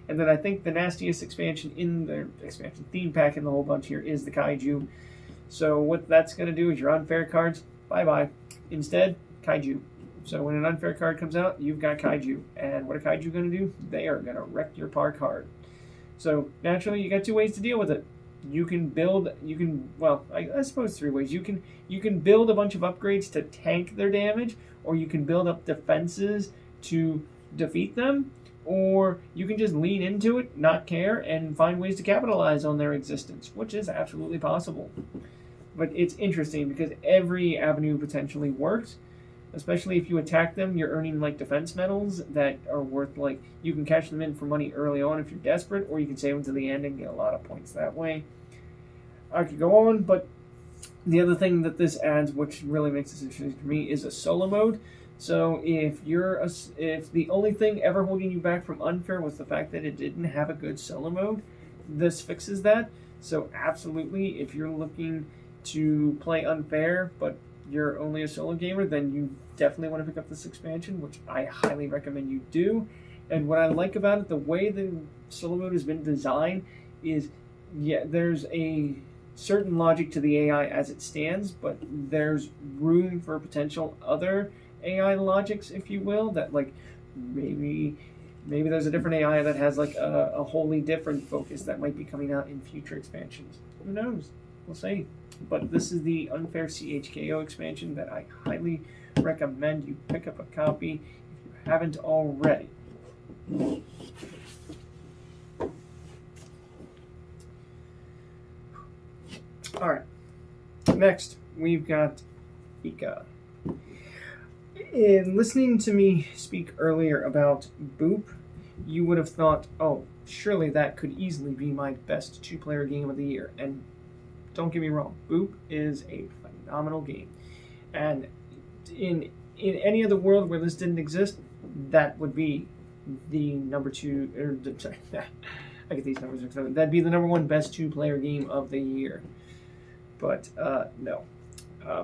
And then I think the nastiest expansion in the expansion theme pack in the whole bunch here is the Kaiju. So what that's going to do is your unfair cards, bye-bye. Instead, Kaiju. So when an unfair card comes out, you've got Kaiju. And what are Kaiju going to do? They are going to wreck your park hard. So naturally, you got two ways to deal with it. I suppose 3 ways. You can build a bunch of upgrades to tank their damage, or you can build up defenses to defeat them, or you can just lean into it, not care, and find ways to capitalize on their existence, which is absolutely possible. But it's interesting because every avenue potentially works, especially if you attack them. You're earning like defense medals that are worth, like, you can cash them in for money early on if you're desperate, or you can save them to the end and get a lot of points that way. I could go on, but the other thing that this adds, which really makes this interesting for me, is a solo mode. So if the only thing ever holding you back from unfair was the fact that it didn't have a good solo mode, this fixes that. So absolutely, if you're looking to play unfair, but you're only a solo gamer, then you definitely want to pick up this expansion, which I highly recommend you do. And what I like about it, the way the solo mode has been designed is, yeah, there's a certain logic to the AI as it stands, but there's room for potential other AI logics, if you will, that like maybe there's a different AI that has like a wholly different focus that might be coming out in future expansions. Who knows? We'll see. But this is the Unfair CHKO expansion that I highly recommend you pick up a copy if you haven't already. Alright, next we've got Fika. In listening to me speak earlier about Boop, you would have thought, oh, surely that could easily be my best 2-player game of the year. And don't get me wrong, Boop is a phenomenal game. And in any other world where this didn't exist, that would be the number 2, sorry, I get these numbers mixed up. That'd be the number 1 best 2-player game of the year. But no.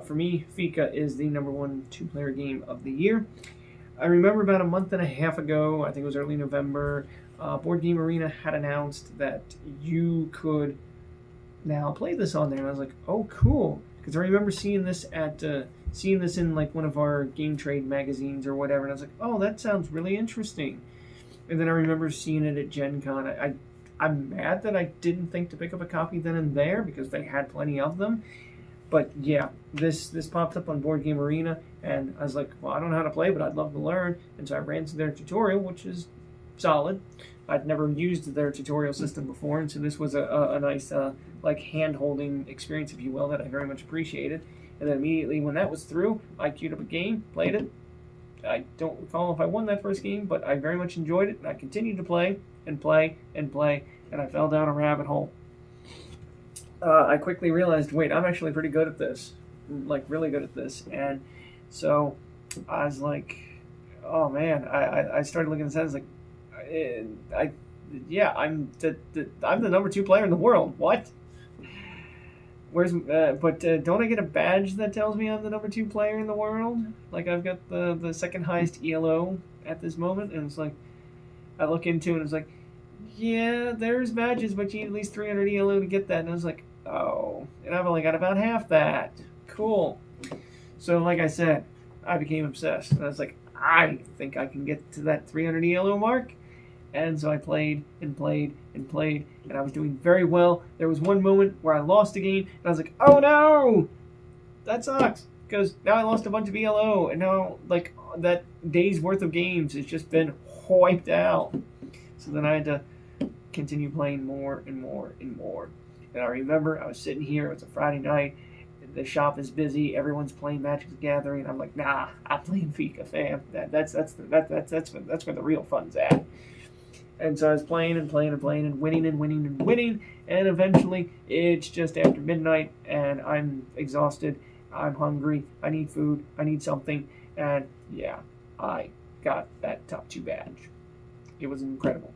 For me, Fika is the number 1 2-player game of the year. I remember about a month and a half ago, I think it was early November, Board Game Arena had announced that you could now play this on there. And I was like, oh, cool. Because I remember seeing this in like one of our Game Trade magazines or whatever, and I was like, oh, that sounds really interesting. And then I remember seeing it at Gen Con. I'm mad that I didn't think to pick up a copy then and there because they had plenty of them. But yeah, this popped up on Board Game Arena, and I was like, well, I don't know how to play, but I'd love to learn. And so I ran to their tutorial, which is solid. I'd never used their tutorial system before, and so this was a nice like hand-holding experience, if you will, that I very much appreciated. And then immediately when that was through, I queued up a game, played it. I don't recall if I won that first game, but I very much enjoyed it, and I continued to play and play and play, and I fell down a rabbit hole. I quickly realized, wait, I'm actually pretty good at this, like really good at this. And so I was like, oh man, I started looking at the stats like, I yeah, I'm the number 2 player in the world. What? Where's but don't I get a badge that tells me I'm the number 2 player in the world? Like I've got the second highest ELO at this moment, and it's like I look into it and it's like, yeah, there's badges, but you need at least 300 ELO to get that. And I was like, oh, and I've only got about half that. Cool. So like I said, I became obsessed, and I was like, I think I can get to that 300 ELO mark. And so I played and played and played, and I was doing very well. There was one moment where I lost a game, and I was like, oh no! That sucks, because now I lost a bunch of ELO, and now, like, that day's worth of games has just been wiped out. So then I had to continue playing more and more and more. And I remember I was sitting here, it was a Friday night, the shop is busy, everyone's playing Magic the Gathering. I'm like, nah, I'm playing Fika, fam. That's where the real fun's at. And so I was playing and playing and playing and winning and winning and winning, and eventually it's just after midnight and I'm exhausted, I'm hungry, I need food, I need something, and yeah, I got that top 2 badge. It was incredible.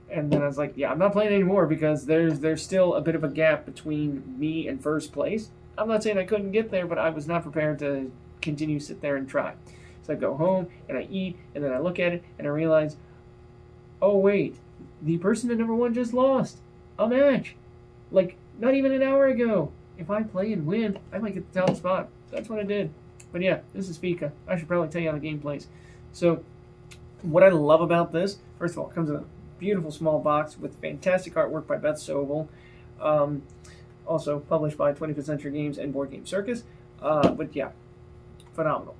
And then I was like, yeah, I'm not playing anymore because there's still a bit of a gap between me and first place. I'm not saying I couldn't get there, but I was not prepared to continue to sit there and try. So I go home and I eat, and then I look at it and I realize, oh wait, the person at number 1 just lost a match, like not even an hour ago. If I play and win, I might get the top spot. That's what I did. But yeah, this is Fika. I should probably tell you how the game plays. So what I love about this, first of all, it comes in a beautiful small box with fantastic artwork by Beth Sobel, also published by 25th Century Games and Board Game Circus. But yeah, phenomenal.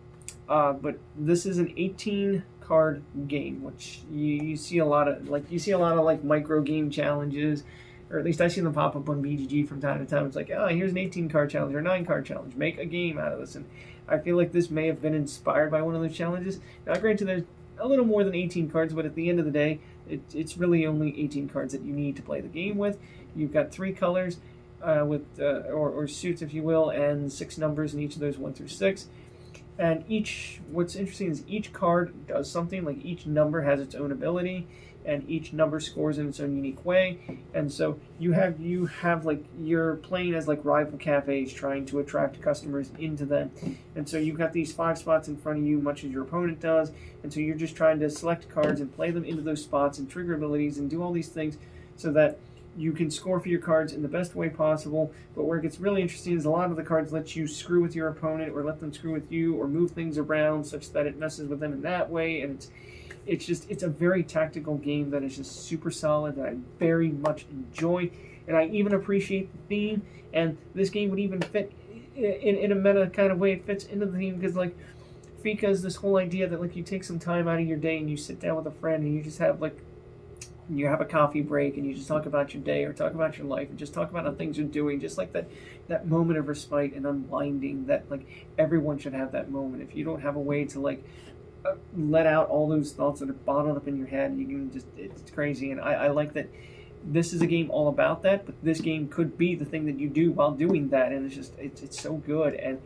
But this is an 18 card game, which you see a lot of, like micro game challenges, or at least I see them pop up on BGG from time to time. It's like, oh, here's an 18 card challenge or a 9 card challenge. Make a game out of this. And I feel like this may have been inspired by one of those challenges. Now, granted, there's a little more than 18 cards, but at the end of the day, it's really only 18 cards that you need to play the game with. You've got 3 colors or suits, if you will, and 6 numbers in each of those 1 through 6. And what's interesting is each card does something. Like each number has its own ability, and each number scores in its own unique way. And so you have like, you're playing as like rival cafes trying to attract customers into them. And so you've got these 5 spots in front of you, much as your opponent does. And so you're just trying to select cards and play them into those spots and trigger abilities and do all these things so that you can score for your cards in the best way possible. But where it gets really interesting is a lot of the cards let you screw with your opponent, or let them screw with you, or move things around such that it messes with them in that way. And it's a very tactical game that is just super solid, that I very much enjoy. And I even appreciate the theme. And this game would even fit in a meta kind of way. It fits into the theme because, like, Fika is this whole idea that, like, you take some time out of your day and you sit down with a friend and you just have, like, you have a coffee break and you just talk about your day or talk about your life and just talk about how things you're doing, just like that moment of respite and unwinding that, like, everyone should have that moment. If you don't have a way to, like, let out all those thoughts that are bottled up in your head, you can just, it's crazy. And I like that this is a game all about that, but this game could be the thing that you do while doing that, and it's so good. And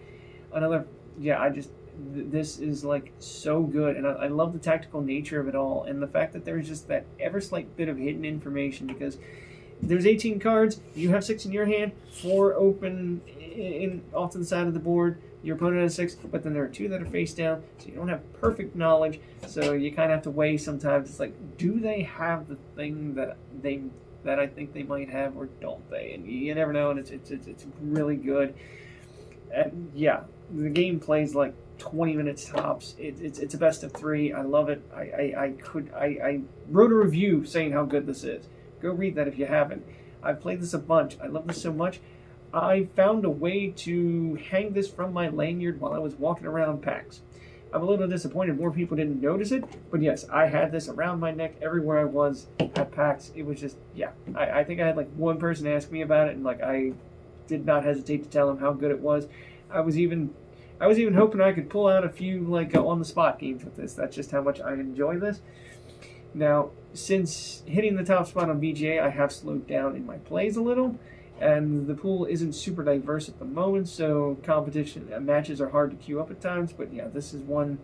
this is, like, so good, and I love the tactical nature of it all, and the fact that there's just that ever slight bit of hidden information, because there's 18 cards, you have 6 in your hand, 4 open off to the side of the board, your opponent has 6, but then there are 2 that are face down, so you don't have perfect knowledge, so you kind of have to weigh sometimes. It's like, do they have the thing that I think they might have, or don't they? And you never know, and it's really good. And yeah, the game plays like 20 minutes tops. It's a best of 3. I love it. I wrote a review saying how good this is. Go read that if you haven't. I've played this a bunch. I love this so much. I found a way to hang this from my lanyard while I was walking around PAX. I'm a little disappointed more people didn't notice it, but yes, I had this around my neck everywhere I was at PAX. It was just, yeah. I think I had like one person ask me about it, and like I did not hesitate to tell them how good it was. I was even hoping I could pull out a few like on-the-spot games with this. That's just how much I enjoy this. Now, since hitting the top spot on VGA, I have slowed down in my plays a little, and the pool isn't super diverse at the moment, so competition matches are hard to queue up at times. But yeah, this is one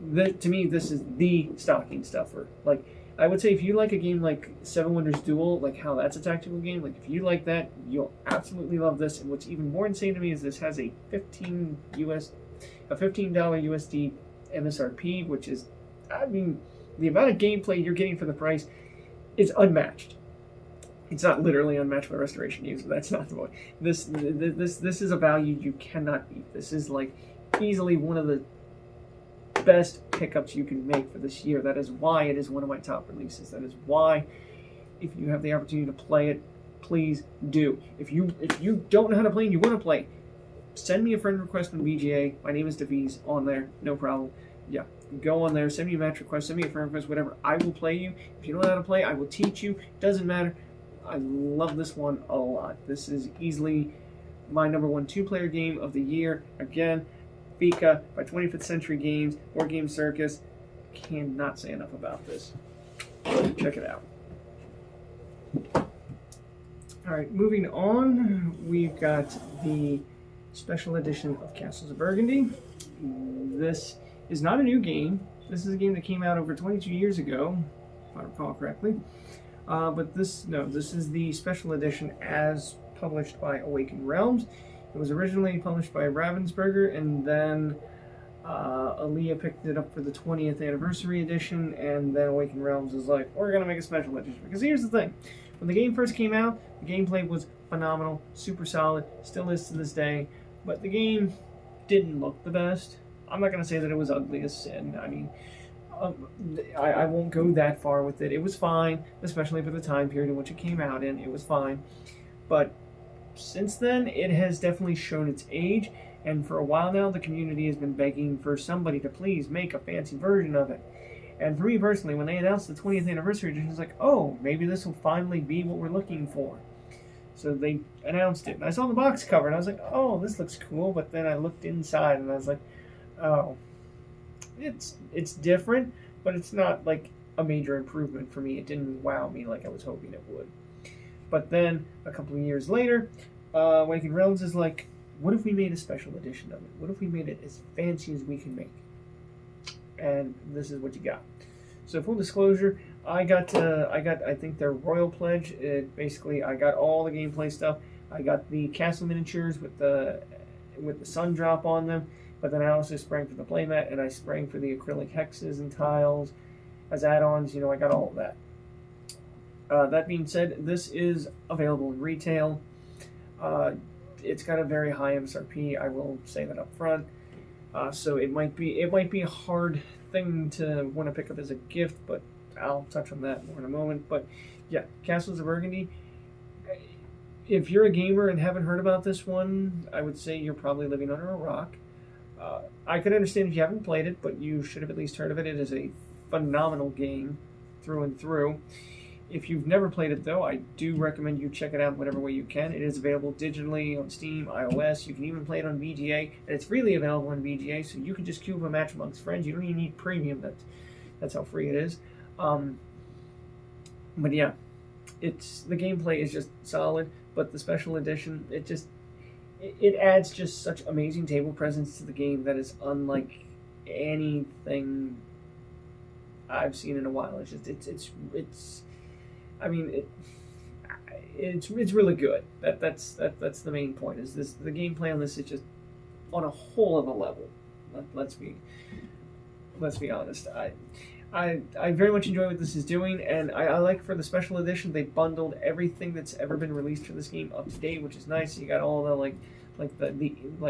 that, to me, this is the stocking stuffer. Like, I would say if you like a game like Seven Wonders Duel, like how that's a tactical game, like if you like that, you'll absolutely love this. And what's even more insane to me is this has a $15 USD MSRP, which is, I mean, the amount of gameplay you're getting for the price is unmatched. It's not literally unmatched by Restoration Games, but that's not the point. This is a value you cannot beat. This is like easily one of the best pickups you can make for this year. That is why it is one of my top releases. That is why, if you have the opportunity to play it, please do. If you don't know how to play and you want to play, send me a friend request on VGA. My name is Deviz on there, no problem. Yeah, go on there, send me a match request, send me a friend request, whatever. I will play you. If you don't know how to play, I will teach you. Doesn't matter. I love this one a lot. This is easily my #1 2-player game of the year. Again, Fika by 25th Century Games, Board Game Circus. Cannot say enough about this. Check it out. Alright, moving on, we've got the special edition of Castles of Burgundy. This is not a new game. This is a game that came out over 22 years ago, if I recall correctly. But this is the special edition as published by Awakened Realms. It was originally published by Ravensburger, and then Aaliyah picked it up for the 20th anniversary edition, and then Awakened Realms is like, we're going to make a special edition. Because here's the thing. When the game first came out, the gameplay was phenomenal, super solid, still is to this day, but the game didn't look the best. I'm not going to say that it was ugly as sin. I mean, I won't go that far with it. It was fine, especially for the time period in which it came out in. It was fine. But since then, it has definitely shown its age, and for a while now, the community has been begging for somebody to please make a fancy version of it. And for me personally, when they announced the 20th anniversary edition, it's like, oh, maybe this will finally be what we're looking for. So they announced it, and I saw the box cover, and I was like, oh, this looks cool, but then I looked inside, and I was like, oh, it's different, but it's not like a major improvement for me. It didn't wow me like I was hoping it would. But then, a couple of years later, Awakened Realms is like, what if we made a special edition of it? What if we made it as fancy as we can make? And this is what you got. So full disclosure, I got I think their Royal Pledge. Basically, I got all the gameplay stuff. I got the castle miniatures with the sun drop on them. But then I also sprang for the playmat, and I sprang for the acrylic hexes and tiles as add-ons. You know, I got all of that. That being said, this is available in retail. It's got a very high MSRP. I will say that up front. So it might be a hard thing to want to pick up as a gift, but I'll touch on that more in a moment. But yeah, Castles of Burgundy. If you're a gamer and haven't heard about this one, I would say you're probably living under a rock. I could understand if you haven't played it, but you should have at least heard of it. It is a phenomenal game through and through. If you've never played it, though, I do recommend you check it out in whatever way you can. It is available digitally on Steam, iOS. You can even play it on VGA, and it's freely available on VGA, so you can just queue up a match amongst friends. You don't even need premium. That's how free it is. But yeah, the gameplay is just solid, but the special edition, it adds just such amazing table presence to the game that is unlike anything I've seen in a while. It's really good. That's the main point. Is this the gameplay on this is just on a whole other level. Let's be honest. I very much enjoy what this is doing, and I like for the special edition they bundled everything that's ever been released for this game up to date, which is nice. You got all the like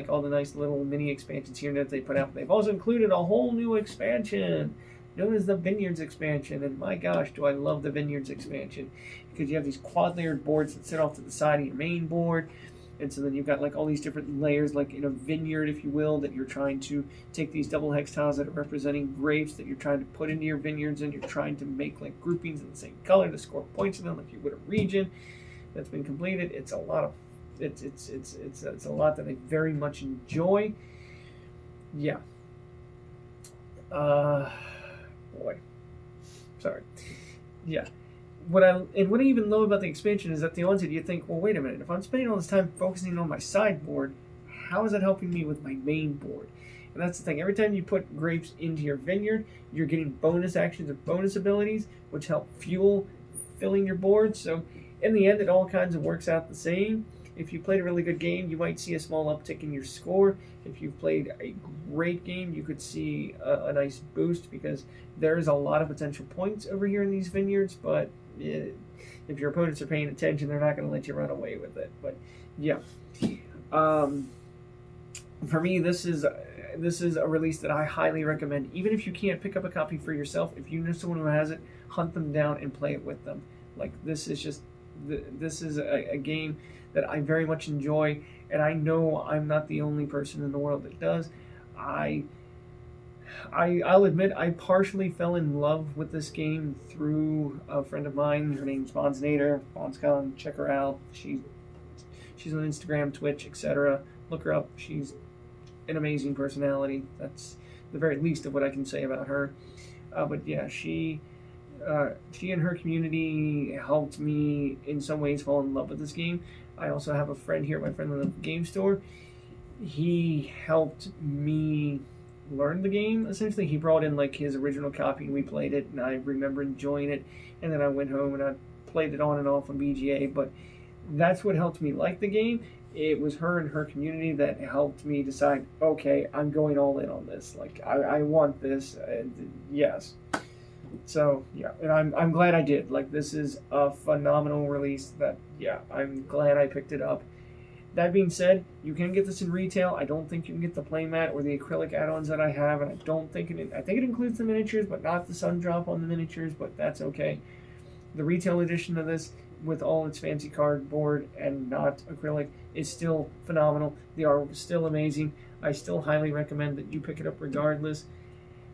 all the nice little mini expansions here that they put out. They've also included a whole new expansion known as the Vineyards expansion, and my gosh, do I love the Vineyards expansion, because you have these quad-layered boards that sit off to the side of your main board, and so then you've got like all these different layers, like in a vineyard, if you will, that you're trying to take these double hex tiles that are representing grapes that you're trying to put into your vineyards, and you're trying to make like groupings in the same color to score points in them, like you would a region that's been completed. It's a lot of it's a lot that I very much enjoy. Yeah. Boy, sorry. Yeah, what I even love about the expansion is at the onset you think, well, wait a minute, if I'm spending all this time focusing on my sideboard, how is that helping me with my main board? And that's the thing. Every time you put grapes into your vineyard, you're getting bonus actions and bonus abilities, which help fuel filling your board. So in the end, it all kinds of works out the same. If you played a really good game, you might see a small uptick in your score. If you've played a great game, you could see a nice boost because there's a lot of potential points over here in these vineyards, but if your opponents are paying attention, they're not going to let you run away with it. But yeah, for me, this is a release that I highly recommend. Even if you can't pick up a copy for yourself, if you know someone who has it, hunt them down and play it with them. Like this is a game that I very much enjoy, and I know I'm not the only person in the world that does. I'll admit I partially fell in love with this game through a friend of mine. Her name's Bonznator. Bonscon, check her out. She's on Instagram, Twitch, etc. Look her up. She's an amazing personality. That's the very least of what I can say about her. But yeah, she and her community helped me in some ways fall in love with this game. I also have a friend here, my friend in the game store. He helped me learn the game. Essentially, he brought in like his original copy and we played it, and I remember enjoying it. And then I went home and I played it on and off on BGA. But that's what helped me like the game. It was her and her community that helped me decide, okay, I'm going all in on this. Like I want this. Yes. So yeah, and I'm glad I did. Like this is a phenomenal release. That yeah, I'm glad I picked it up. That being said, you can get this in retail. I don't think you can get the playmat or the acrylic add-ons that I have, and I don't think I think it includes the miniatures, but not the sun drop on the miniatures. But that's okay. The retail edition of this, with all its fancy cardboard and not acrylic, is still phenomenal. The art is still amazing. I still highly recommend that you pick it up regardless,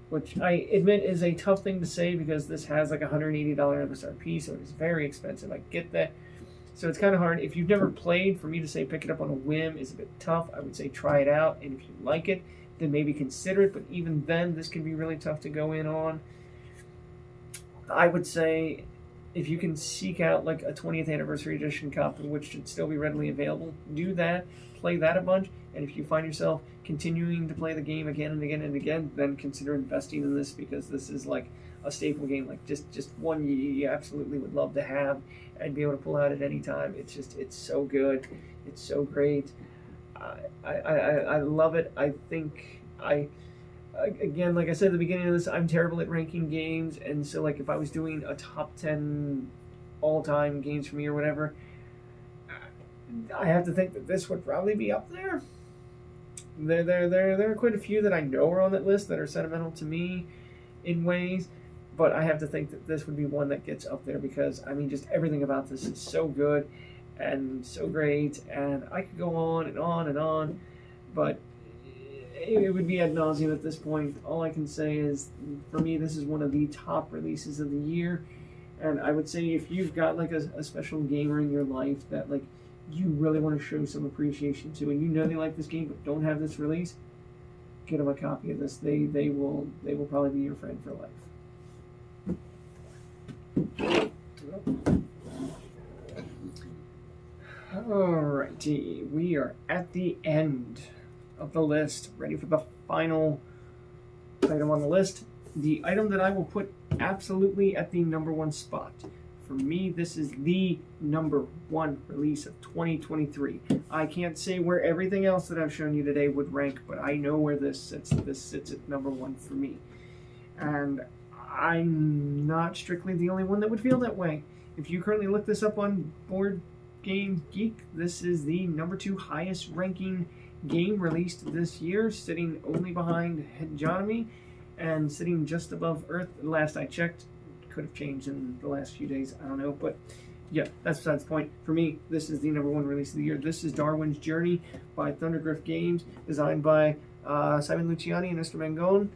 which I admit is a tough thing to say because this has like $180 MSRP, so it is very expensive. I get that. So it's kind of hard. If you've never played, for me to say pick it up on a whim is a bit tough. I would say try it out, and if you like it, then maybe consider it. But even then, this can be really tough to go in on. I would say if you can seek out like a 20th anniversary edition copy, which should still be readily available, do that, play that a bunch, and if you find yourself continuing to play the game again and again and again, then consider investing in this because this is like a staple game, like just one you absolutely would love to have and be able to pull out at any time. It's so good. It's so great. I love it. I think again, like I said at the beginning of this, I'm terrible at ranking games, and so like if I was doing a top 10 all-time games for me or whatever, I have to think that this would probably be up there. There are quite a few that I know are on that list that are sentimental to me in ways, but I have to think that this would be one that gets up there because, I mean, just everything about this is so good and so great, and I could go on and on and on, but it would be ad nauseum at this point. All I can say is, for me, this is one of the top releases of the year, and I would say if you've got like a special gamer in your life that like you really want to show some appreciation to, and you know they like this game but don't have this release, get them a copy of this. They will probably be your friend for life. Alrighty, we are at the end of the list, ready for the final item on the list. The item that I will put absolutely at the number one spot. For me, this is the number one release of 2023. I can't say where everything else that I've shown you today would rank, but I know where this sits. This sits at number one for me. And I'm not strictly the only one that would feel that way. If you currently look this up on Board Game Geek, this is the number two highest ranking game released this year, sitting only behind Hegemony and sitting just above Earth. Last I checked, could have changed in the last few days, I don't know, but yeah, that's besides the point. For me, this is the number one release of the year. This is Darwin's Journey by Thundergriff Games, designed by Simon Luciani and Esther Mangone.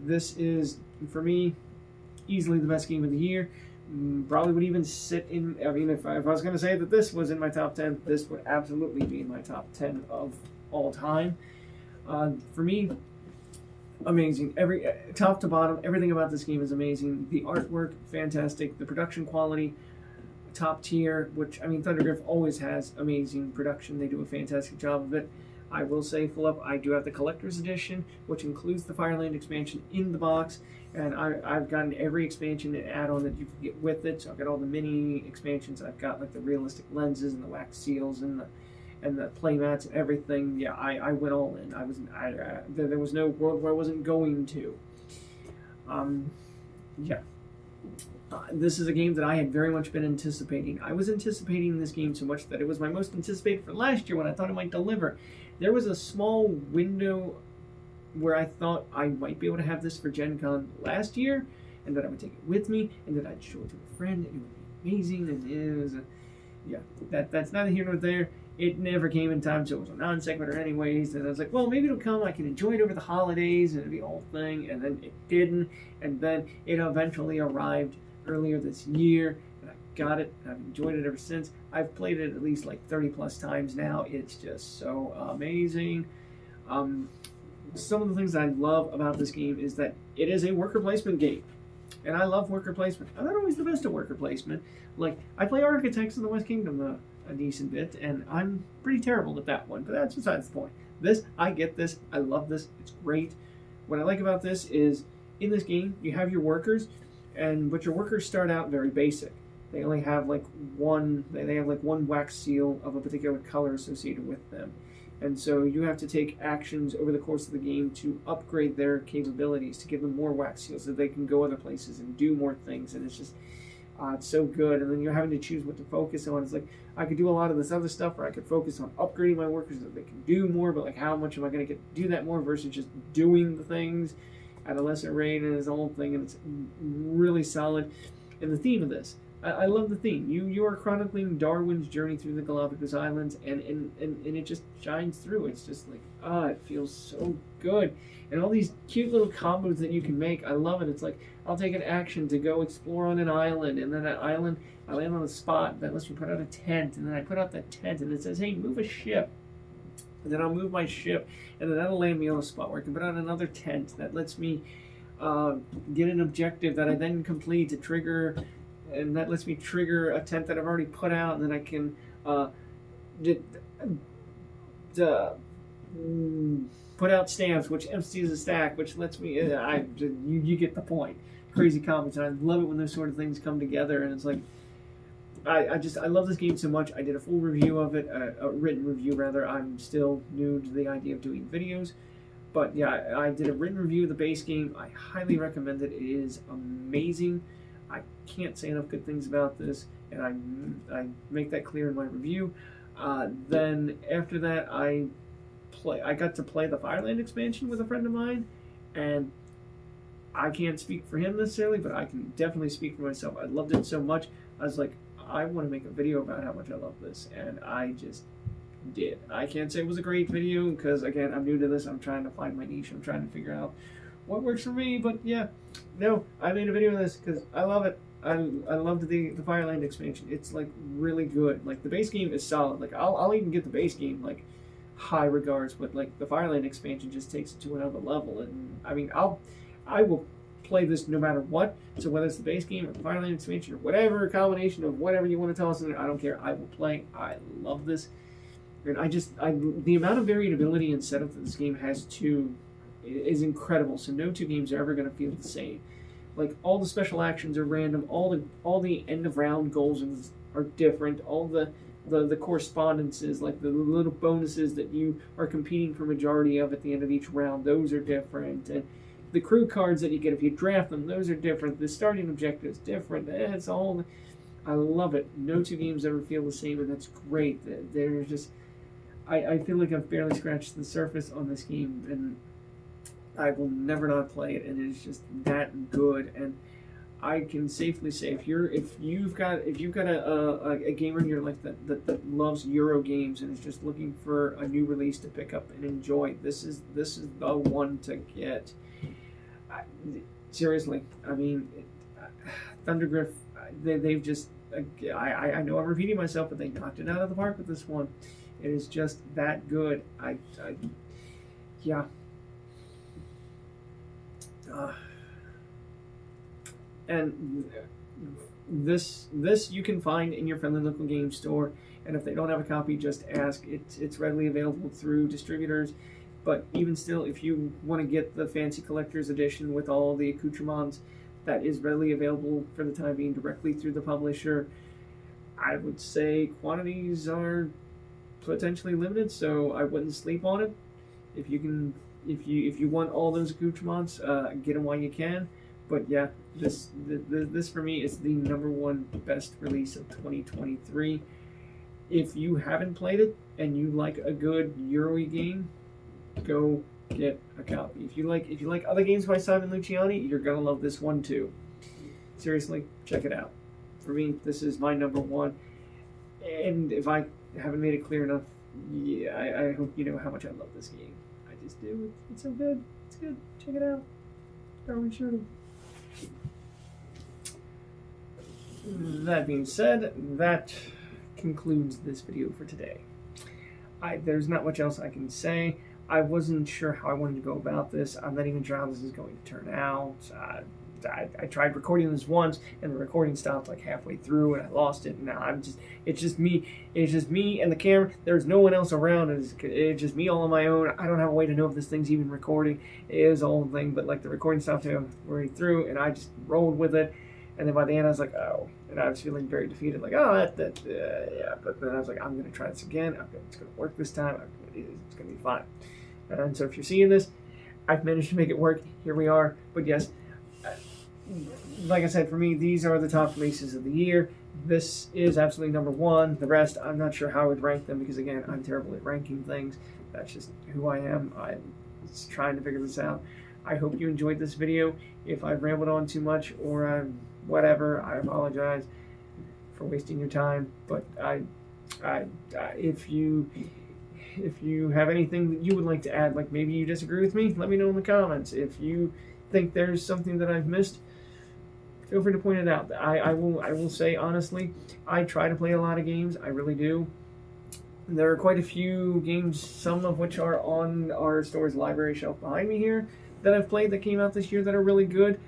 This is, for me, easily the best game of the year. Probably would even sit in, I mean, if I was going to say that this was in my top 10, this would absolutely be in my top 10 of all time. For me, amazing. Every top to bottom, everything about this game is amazing. The artwork, fantastic. The production quality, top tier. Which, I mean, Thundergriff always has amazing production. They do a fantastic job of it. I will say, full up, I do have the collector's edition, which includes the Fireland expansion in the box, and I've gotten every expansion and add-on that you can get with it. So I've got all the mini expansions. I've got like the realistic lenses and the wax seals and the play mats and everything. Yeah, I went all in. There was no world where I wasn't going to. Yeah. This is a game that I had very much been anticipating. I was anticipating this game so much that it was my most anticipated for last year when I thought it might deliver. There was a small window where I thought I might be able to have this for Gen Con last year, and that I would take it with me, and that I'd show it to a friend, and it would be amazing, and it was that's neither here nor there. It never came in time, so it was a non sequitur anyways, and I was like, well, maybe it'll come, I can enjoy it over the holidays, and it'll be a whole thing, and then it didn't, and then it eventually arrived earlier this year, and I got it, and I've enjoyed it ever since. I've played it at least like 30 plus times now. It's just so amazing. Some of the things that I love about this game is that it is a worker placement game, and I love worker placement. I'm not always the best at worker placement. Like, I play Architects in the West Kingdom a decent bit, and I'm pretty terrible at that one, but that's besides the point. This, I get this, I love this, it's great. What I like about this is, in this game, you have your workers, but your workers start out very basic. They only have like one wax seal of a particular color associated with them. And so you have to take actions over the course of the game to upgrade their capabilities, to give them more wax seals so they can go other places and do more things. And it's just, it's so good. And then you're having to choose what to focus on. It's like, I could do a lot of this other stuff, or I could focus on upgrading my workers so they can do more, but like, how much am I going to get to do that more versus just doing the things at a lesser rate? And it's the whole thing, and it's really solid. And the theme of this, I love the theme. You are chronicling Darwin's journey through the Galapagos Islands, and it just shines through. It's just like, it feels so good. And all these cute little combos that you can make, I love it. It's like, I'll take an action to go explore on an island, and then that island, I land on a spot that lets me put out a tent, and then I put out that tent, and it says, hey, move a ship. And then I'll move my ship, and then that'll land me on a spot where I can put out another tent that lets me get an objective that I then complete to trigger, and that lets me trigger a tent that I've already put out, and then I can put out stamps, which empties a stack, which lets me, you get the point. Crazy comments, and I love it when those sort of things come together, and it's like, I love this game so much. I did a full review of it, a written review rather. I'm still new to the idea of doing videos, but yeah, I did a written review of the base game. I highly recommend it. It is amazing. I can't say enough good things about this, and I make that clear in my review. Then after that, I got to play the Fireland expansion with a friend of mine, and I can't speak for him necessarily, but I can definitely speak for myself. I loved it so much. I was like, I want to make a video about how much I love this, and I just did. I can't say it was a great video because, again, I'm new to this. I'm trying to find my niche. I'm trying to figure out what works for me, but yeah, no, I made a video of this because I love it. I loved the Fireland expansion. It's like really good. Like, the base game is solid. Like, I'll even get the base game like high regards, but like the Fireland expansion just takes it to another level. And I mean, I will play this no matter what. So whether it's the base game or the Fireland expansion or whatever combination of whatever you want to tell us in it, I don't care. I will play. I love this, and the amount of variability and setup that this game has too is incredible. So no two games are ever going to feel the same. Like, all the special actions are random. All the end of round goals are different. All the correspondences, like the little bonuses that you are competing for majority of at the end of each round, those are different. And the crew cards that you get if you draft them, those are different. The starting objective is different. It's all, I love it. No two games ever feel the same, and that's great. There's just, I feel like I've barely scratched the surface on this game, and I will never not play it, and it's just that good. And I can safely say, if you've got a gamer in your life that loves Euro games and is just looking for a new release to pick up and enjoy, this is the one to get. Seriously, I mean, Thundergriff, they've just, I know I'm repeating myself, but they knocked it out of the park with this one. It is just that good. Yeah. And this you can find in your friendly local game store, and if they don't have a copy, just ask. It's readily available through distributors, but even still, if you want to get the fancy collector's edition with all the accoutrements, that is readily available for the time being directly through the publisher. I would say quantities are potentially limited, so I wouldn't sleep on it. If you want all those accoutrements, get them while you can. But yeah, this for me is the #1 best release of 2023. If you haven't played it and you like a good Euro-y game, go get a copy. If you like other games by Simon Luciani, you're gonna love this one too. Seriously, check it out. For me, this is my #1. And if I haven't made it clear enough, yeah, I hope you know how much I love this game. I just do. It's so good. It's good. Check it out. Darwin Shirley. That being said, that concludes this video for today. There's not much else I can say. I wasn't sure how I wanted to go about this. I'm not even sure how this is going to turn out. I tried recording this once, and the recording stopped like halfway through, and I lost it. And now it's just me and the camera. There's no one else around. It's just me all on my own. I don't have a way to know if this thing's even recording. It is the whole thing, but like the recording stopped halfway through, and I just rolled with it. And then by the end, I was like, oh, and I was feeling very defeated, like, oh, yeah. But then I was like, I'm gonna try this again. It's gonna work this time. It's gonna be fine. And so if you're seeing this, I've managed to make it work. Here we are. But yes, like I said, for me, these are the top releases of the year. This is absolutely #1. The rest, I'm not sure how I would rank them because, again, I'm terrible at ranking things. That's just who I am. I'm just trying to figure this out. I hope you enjoyed this video. If I've rambled on too much or whatever, I apologize for wasting your time. But if you have anything that you would like to add, like maybe you disagree with me, let me know in the comments. If you think there's something that I've missed, feel free to point it out. I will say honestly, I try to play a lot of games. I really do. There are quite a few games, some of which are on our store's library shelf behind me here, that I've played that came out this year that are really good.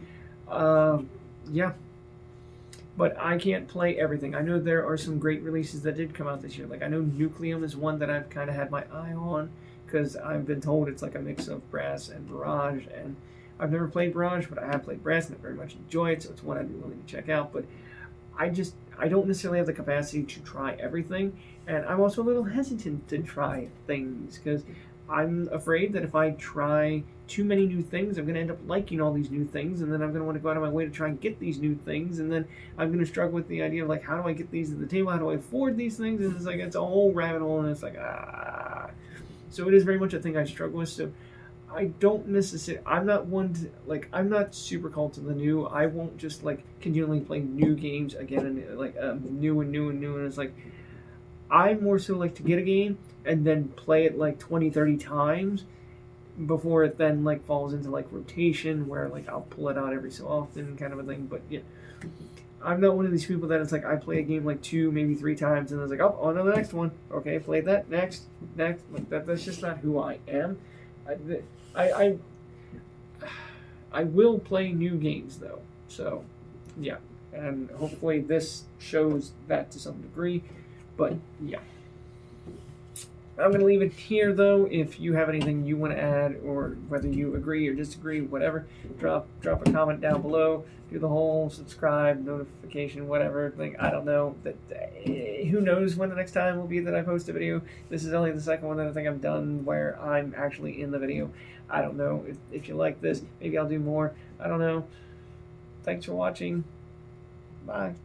Yeah. But I can't play everything. I know there are some great releases that did come out this year. Like, I know Nucleum is one that I've kind of had my eye on, because I've been told it's like a mix of Brass and Barrage, and I've never played Barrage, but I have played Brass, and I very much enjoy it, so it's one I'd be willing to check out. But I don't necessarily have the capacity to try everything, and I'm also a little hesitant to try things, because I'm afraid that if I try too many new things, I'm going to end up liking all these new things, and then I'm going to want to go out of my way to try and get these new things, and then I'm going to struggle with the idea of, like, how do I get these to the table? How do I afford these things? And it's like, it's a whole rabbit hole, and it's like, So it is very much a thing I struggle with, so I don't necessarily, I'm not one to, like, I'm not super called to the new. I won't just, like, continually play new games again, and, like, new, and it's like, I more so like to get a game and then play it like 20, 30 times before it then like falls into like rotation where like I'll pull it out every so often kind of a thing. But yeah, I'm not one of these people that it's like I play a game like 2, maybe 3 times and then it's like, oh, on to the next one. Okay, play that, next. Like that's just not who I am. I will play new games though. So yeah, and hopefully this shows that to some degree. But yeah, I'm going to leave it here though. If you have anything you want to add, or whether you agree or disagree, whatever, drop a comment down below. Do the whole subscribe, notification, whatever thing. I don't know. Who knows when the next time will be that I post a video. This is only the second one that I think I've done where I'm actually in the video. I don't know. If you like this, maybe I'll do more. I don't know. Thanks for watching. Bye.